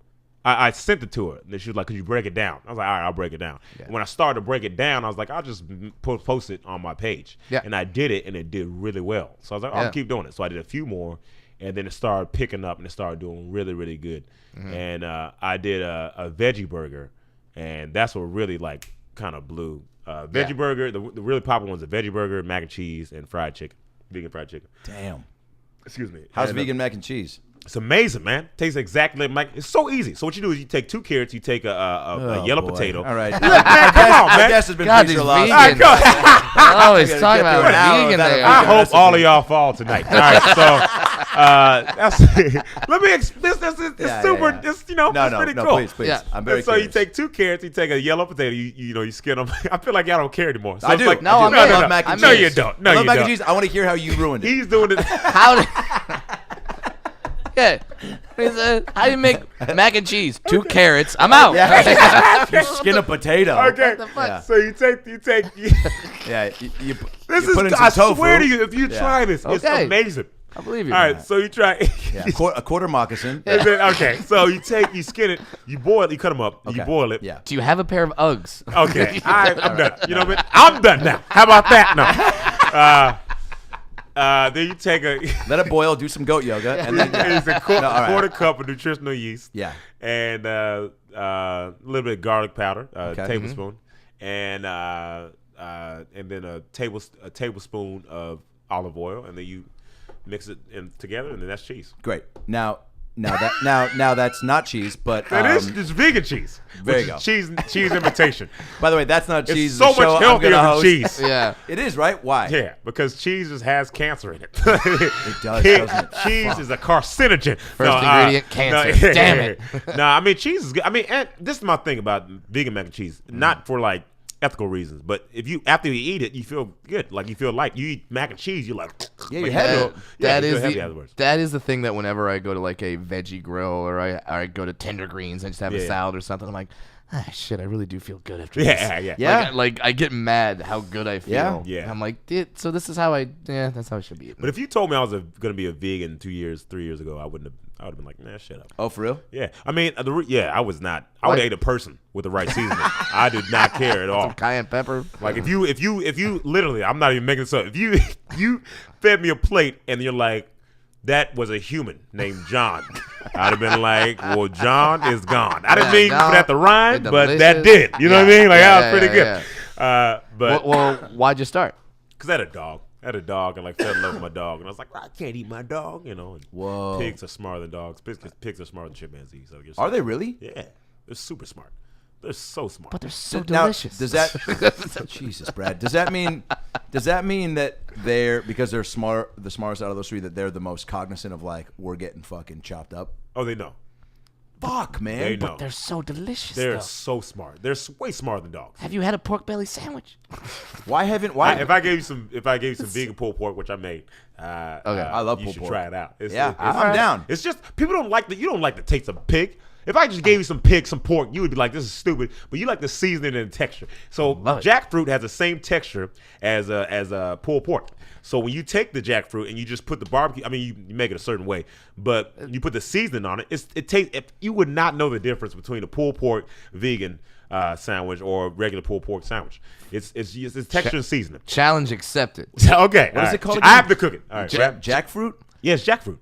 I sent it to her, and then she was like, "Could you break it down?" I was like, "All right, I'll break it down." And when I started to break it down, I was like, "I'll just post it on my page." Yeah. And I did it, and it did really well. So I was like, "I'll keep doing it." So I did a few more, and then it started picking up, and it started doing really, really good. And I did a veggie burger, and that's what really like kind of blew. Veggie burger, the really popular one's a veggie burger, mac and cheese, and fried chicken, vegan fried chicken. Damn. Excuse me. How's And, vegan mac and cheese? It's amazing, man. Tastes exactly like it's so easy. So what you do is you take 2 carrots, you take a yellow boy. potato. All right. Man, come on, I man. guess has been God, Peter these Lawson. vegans. Go. Oh, he's gotta talking get through about an hour vegan without a there. I vegan hope all of recipe. y'all fall tonight. All right, so that's let me. This super. yeah. This it's pretty No, cool. please. Yeah. I'm very And so curious. you take 2 carrots, you take a yellow potato, you skin them. I feel like y'all don't care anymore. So I it's do. Like, No, I'm I in. love mac and No, cheese. you don't. No, I love you mac don't. and cheese. I want to hear how you ruined it. He's doing it. How do yeah. How do you make mac and cheese? 2 carrots. I'm out. You skin a potato. Okay. the fuck? Yeah. So you take. Yeah. You This put in is. some I tofu. swear to you, if you Yeah. try this, it's Okay. amazing. I believe you. All right, so you try. Yeah. A quarter moccasin. And then, okay, so you skin it, you boil it, you cut them up, Okay. you boil it. Yeah. Do you have a pair of Uggs? Okay, I'm done. You know what I mean? I'm done now. How about that? No. Then you take a Let it boil. Do some goat yoga, and then it's a all right. quarter cup of nutritional yeast. Yeah. And a little bit of garlic powder, Okay. tablespoon, and then a tablespoon of olive oil, and then you mix it in together, and then that's cheese. Great. Now that's not cheese, but That is it's vegan cheese. there which you is go. cheese imitation. by the way, that's not It's cheese. so the show much I'm healthier gonna than host. cheese. Yeah. It is, right? Why? Yeah, because cheese just has cancer in it. It does, doesn't it? Cheese Fuck. is a carcinogen. First ingredient, cancer. Damn it. No, I mean cheese is good. I mean, and this is my thing about vegan mac and cheese. Not for like ethical reasons, but if you after you eat it, you feel good. Like you feel light. You eat mac and cheese, you're like Yeah, you're like, heavy. you feel- yeah, That you feel is heavy the afterwards. that is the thing that whenever I go to like a veggie grill or I go to Tender Greens and just have a Yeah. salad or something, I'm like, shit, I really do feel good after Yeah, this. yeah. Yeah. Like I get mad how good I feel. Yeah. Yeah. And I'm like, so this is how that's how I should be eating. But if you told me I was going to be a vegan 3 years ago, I would have been like, nah, shut up. Oh, for real? Yeah, I mean, I was not. I would Like- have ate a person with the right seasoning. I did not care at all. Cayenne pepper. Like if you literally, I'm not even making this up. If you fed me a plate and you're like, that was a human named John, I'd have been like, well, John is gone. I didn't Yeah, mean for gone. that to rhyme, They're but that delicious. did. You know what I mean? Like Yeah, that was pretty yeah, good. But Well, why'd you start? because I had a dog. And like fell in love with my dog, and I was like, I can't eat my dog, you know. And Whoa. Pigs are smarter than dogs. Pigs are smarter than chimpanzees. So I guess Are they really? Yeah, they're super smart. They're so smart. But they're so Now, delicious. does that Jesus, Brad? Does that mean that they're because they're the smartest out of those three, that they're the most cognizant of like we're getting fucking chopped up? Oh, they know. Fuck, man. They know. They're so delicious. They're though. so smart. They're way smarter than dogs. Have you had a pork belly sandwich? Why? If I gave you some vegan pulled pork, which I made, I love you pulled should pork. try it out. Yeah, I'm down. It's just people don't like you don't like the taste of pig. If I just gave you some pork, you would be like, this is stupid. But you like the seasoning and the texture. So Love it. jackfruit has the same texture as a pulled pork. So when you take the jackfruit and you just put the barbecue, I mean, you make it a certain way, but you put the seasoning on it. It tastes. You would not know the difference between a pulled pork vegan sandwich or regular pulled pork sandwich. It's texture and seasoning. Challenge accepted. Okay, What is it called I again? have to cook it. All right, Jackfruit? yeah, it's jackfruit.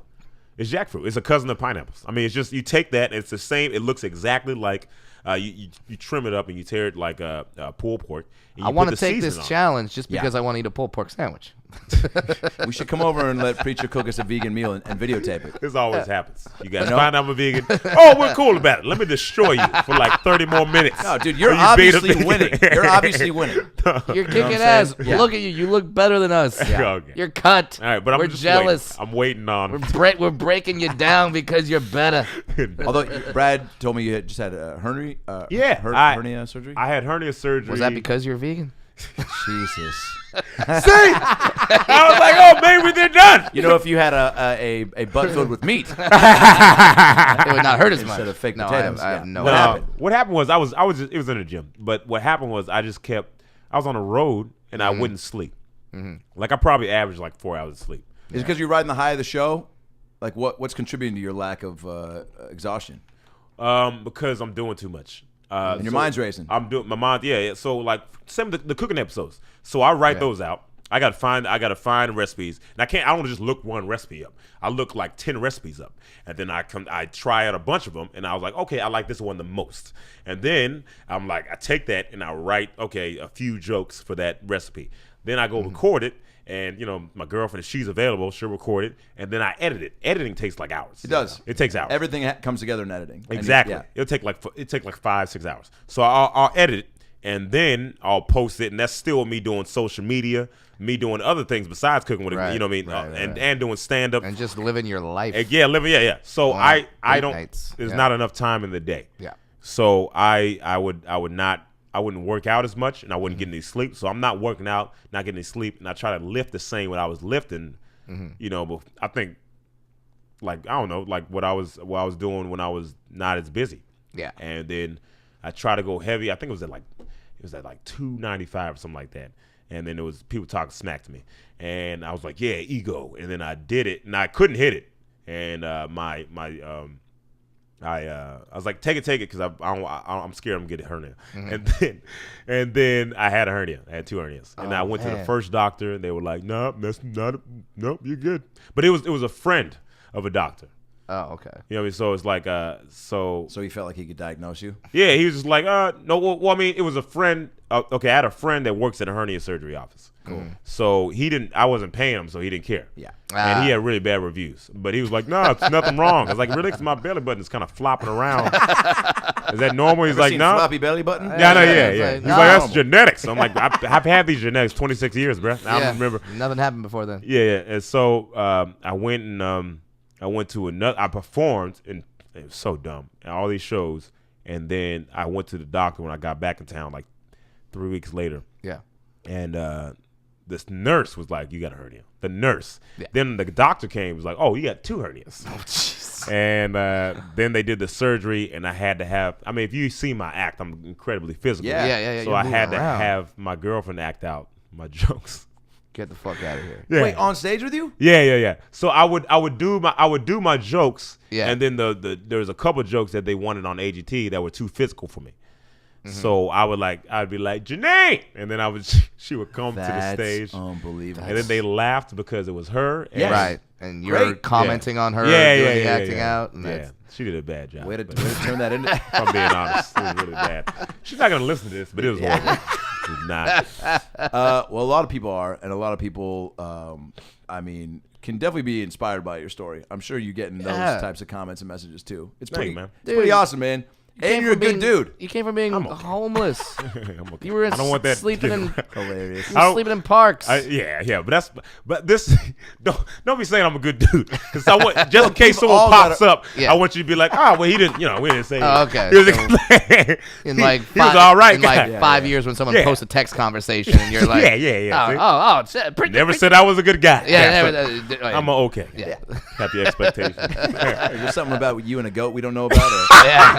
It's jackfruit. It's a cousin of pineapples. I mean, it's just you take that. And it's the same. It looks exactly like You trim it up and you tear it like a pulled pork. And I want to take this challenge just because I want to eat a pulled pork sandwich. We should come over and let Preacher cook us a vegan meal and videotape it. This always happens. You guys find out I'm a vegan. Oh, we're cool about it. Let me destroy you for like 30 more minutes. No, dude, you're obviously winning. You're obviously winning. You're kicking ass. Yeah. Look at you. You look better than us. Yeah. Okay. You're cut. All right, but we're I'm just jealous. Waiting. I'm waiting on. We're breaking you down because you're better. Although Brad told me you had just had a hernia. Hernia surgery. I had hernia surgery. Was that because you're vegan? Jesus. See, I was like, oh, maybe they're done. You know, if you had a butt filled with meat, it would not hurt as much. Instead of fake no, potatoes. I have no. What happened? What happened was I was just, it was in the gym, but what happened was I was on the road and I wouldn't sleep. Like I probably averaged like 4 hours of sleep. Is it because you're riding the high of the show? Like what's contributing to your lack of exhaustion? Because I'm doing too much. And your mind's racing. I'm doing my mind. Yeah. So like some of the cooking episodes. So I write those out. I gotta find recipes, and I don't just look one recipe up. I look like 10 recipes up, and then I try out a bunch of them, and I was like, okay, I like this one the most, and then I'm like, I take that and I write a few jokes for that recipe. Then I go record it, and my girlfriend, if she's available, she'll record it, and then I edit it. Editing takes like hours. It does. It takes hours. Everything comes together in editing. Exactly. It'll take like 5-6 hours. So I'll edit it. And then I'll post it, and that's still me doing social media, me doing other things besides cooking with it, you know what I mean, and doing stand up and just living your life. Yeah. So I don't. Nights. There's not enough time in the day. Yeah. So I wouldn't work out as much, and I wouldn't get any sleep. So I'm not working out, not getting any sleep, and I try to lift the same what I was lifting. But I think like I don't know, like what I was doing when I was not as busy. Yeah. And then I try to go heavy. I think it was at like 295 or something like that. And then there was people talking smack to me, and I was like, yeah, ego. And then I did it, and I couldn't hit it. And I was like, take it, because I'm scared I'm gonna get a hernia. And then I had a hernia. I had 2 hernias, and I went to the first doctor, and they were like, nope, you're good. But it was a friend of a doctor. Oh, okay. You know what I mean? So it's like So he felt like he could diagnose you? Yeah, he was just like, no. Well, I mean, it was a friend. Okay, I had a friend that works at a hernia surgery office. Cool. So I wasn't paying him, so he didn't care. Yeah. And he had really bad reviews. But he was like, no, it's nothing wrong. I was like, really? 'Cause my belly button is kind of flopping around. Is that normal? He's like, no. Floppy belly button? Yeah, no, yeah. Like, He's like, that's genetics. I'm like, I've had these genetics 26 years, bro. I don't remember. Nothing happened before then. Yeah. And so I went to another. I performed, and it was so dumb. And all these shows, and then I went to the doctor when I got back in town, like 3 weeks later. Yeah. And this nurse was like, "You got a hernia." The nurse. Yeah. Then the doctor came. Was like, "Oh, you got 2 hernias." Oh, jeez. And then they did the surgery, and I had to have. I mean, if you see my act, I'm incredibly physical. Yeah. So I had to have my girlfriend act out my jokes. Get the fuck out of here. Yeah. Wait, on stage with you? Yeah. So I would do my jokes, Yeah. and then there was a couple of jokes that they wanted on AGT that were too physical for me. So I'd be like, Janae, and then she would come to the stage. Unbelievable. And then they laughed because it was her. Yes. Right. And you're commenting on her doing the acting out. And Yeah. She did a bad job. Way to turn that into. If I'm being honest, it was really bad. She's not gonna listen to this, but it was horrible. It was not. Well, a lot of people are, and a lot of people, can definitely be inspired by your story. I'm sure you getting those types of comments and messages too. It's Thank pretty, you, man. It's pretty awesome, man. And you're a good dude. You came from being homeless. I'm okay. You were I don't want that sleeping in Hilarious. sleeping in parks. Yeah, but this don't be saying I'm a good dude, because just in case people someone all pops gotta- up, I want you to be like, well, he didn't, we didn't say. Oh, okay. He was, in like he was all right. guy. In 5 years, when someone posts a text conversation, and you're like, yeah. See? Never said I was a good guy. I'm okay. Yeah. Happy expectations. There's something about you and a goat we don't know about, or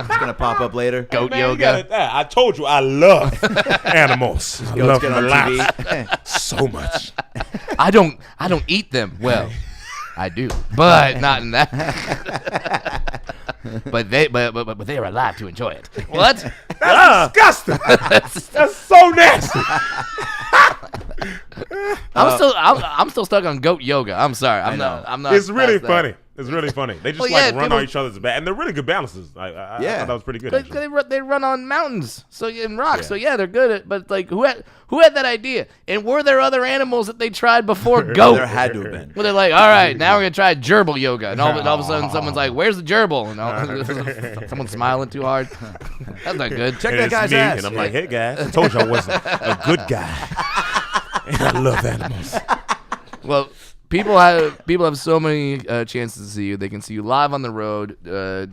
it's gonna pop up later. Goat Man, you yoga. I told you I love animals. I love get them on alive so much. I don't eat them. Well, I do, but not in that. but they are alive to enjoy it. What? That's disgusting. That's so nasty. I'm still stuck on goat yoga. I'm sorry. I'm not. It's really past that. funny. It's really funny. They just Well, yeah, run people- on each other's back, and they're really good balancers. I thought that was pretty good. Cause Actually. they run on mountains, so in rocks. Yeah. So yeah, they're good at. But like, who had that idea? And were there other animals that they tried before goat? There had to have been. Well, they're like, all right, now we're gonna try gerbil yoga, and all of a sudden someone's like, "Where's the gerbil?" And someone's smiling too hard. That's not good. Check And that it's guy's me, ass. and I'm like, hey guys, I told you I wasn't a good guy, and I love animals. Well, people have so many chances to see you. They can see you live on the road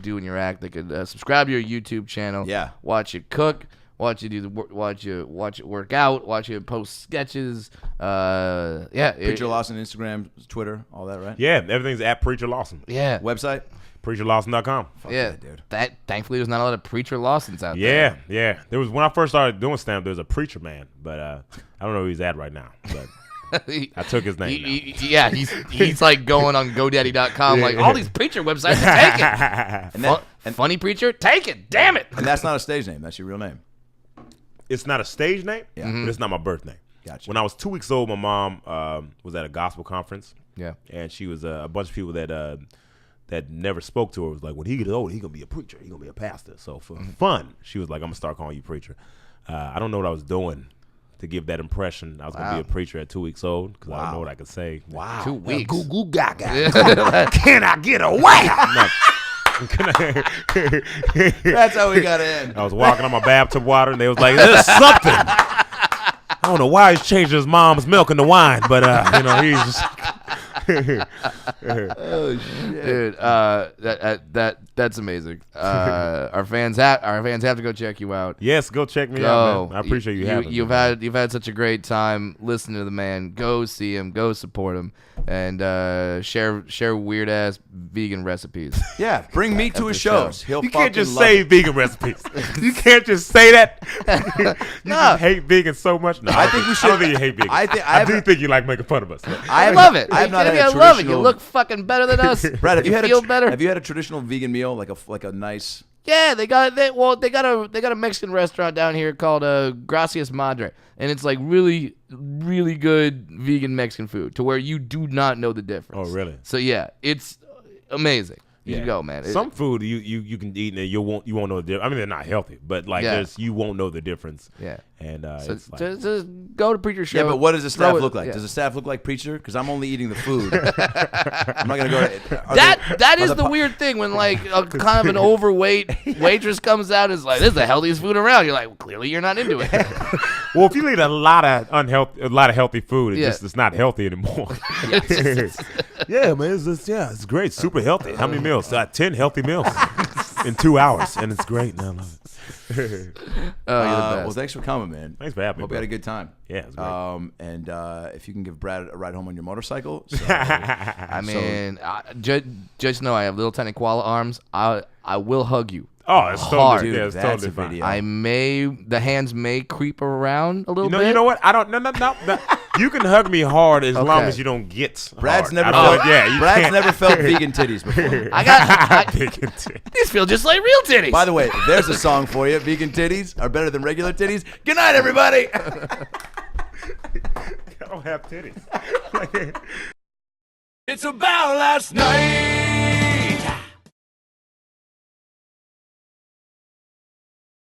doing your act. They could subscribe to your YouTube channel. Yeah. Watch you cook. Watch you do the watch you work out. Watch you post sketches. Preacher Lawson, Instagram, Twitter, all that, right? Yeah, everything's at Preacher Lawson. Yeah. Website? PreacherLawson.com. Yeah, that, dude. That thankfully there's not a lot of preacher Lawsons out there. Yeah. There was when I first started doing stand-up, there was a preacher man, but I don't know where he's at right now. But I took his name. He's like going on GoDaddy.com like all these preacher websites are taken. Funny preacher, take it. Damn it. And that's not a stage name. That's your real name. It's not a stage name, Yeah. but it's not my birth name. Gotcha. When I was 2 weeks old, my mom was at a gospel conference. Yeah. And she was a bunch of people that never spoke to her was like, when he gets older, he's going to be a preacher. He's going to be a pastor. So for fun, she was like, I'm going to start calling you preacher. I don't know what I was doing to give that impression I was going to be a preacher at 2 weeks old because I don't know what I could say. Wow. 2 weeks. Goo goo gaga. Can I get away? That's how we got to end. I was walking on my bathtub water, and they was like, "There's something." I don't know why he's changed his mom's milk into wine, but he's just. Oh shit. Dude, that's amazing. Our fans have to go check you out. Yes, go check me out, man. I appreciate you having me. You've had such a great time listening to the man. Go see him. Go support him. And share weird ass vegan recipes. Yeah, bring meat to his shows. He'll You fucking can't just love say it. vegan recipes. You can't just say that. You No. just hate vegan so much. No, I think we I should- don't think you hate vegan. I do think you like making fun of us. I love it. I have not had a I love it. You traditional- look fucking better than us. Brad, have you had feel better? Have you had a traditional vegan meal like a nice? Yeah, they got a Mexican restaurant down here called Gracias Madre, and it's like really, really good vegan Mexican food to where you do not know the difference. Oh, really? So yeah, it's amazing. You should go, man. Some food you can eat and you won't know the difference. I mean, they're not healthy, but like Yeah. you won't know the difference. Yeah. And So it's like, just go to Preacher Show. Yeah, but what does the staff Throw it- look like? yeah. Does the staff look like Preacher? Because I'm only eating the food. I'm not gonna go. That is the weird thing when like a kind of an overweight waitress comes out and is like, "This is the healthiest food around." You're like, well, clearly you're not into it. well, if you eat a lot of healthy food, Yeah. it's not healthy anymore. Yeah, man, it's great, super healthy. How many meals? 10 healthy meals in 2 hours, and it's great. And I love it. Oh, you're the best. Well, thanks for coming, man. Thanks for having me, Hope you bro. had a good time. Yeah, it was great. And if you can give Brad a ride home on your motorcycle. So, I mean, just know I have little tiny koala arms. I will hug you. Oh, it's Hard. totally, yeah, it's That's totally a fine. video. The hands may creep around a little bit. You know what? I don't. No. You can hug me hard as long Okay. as you don't get. Brad's hard. never I felt. don't- Yeah, you Brad's can't. never felt vegan titties before. Vegan titties. These feel just like real titties. By the way, there's a song for you. Vegan titties are better than regular titties. Good night, everybody. I don't have titties. It's about last night.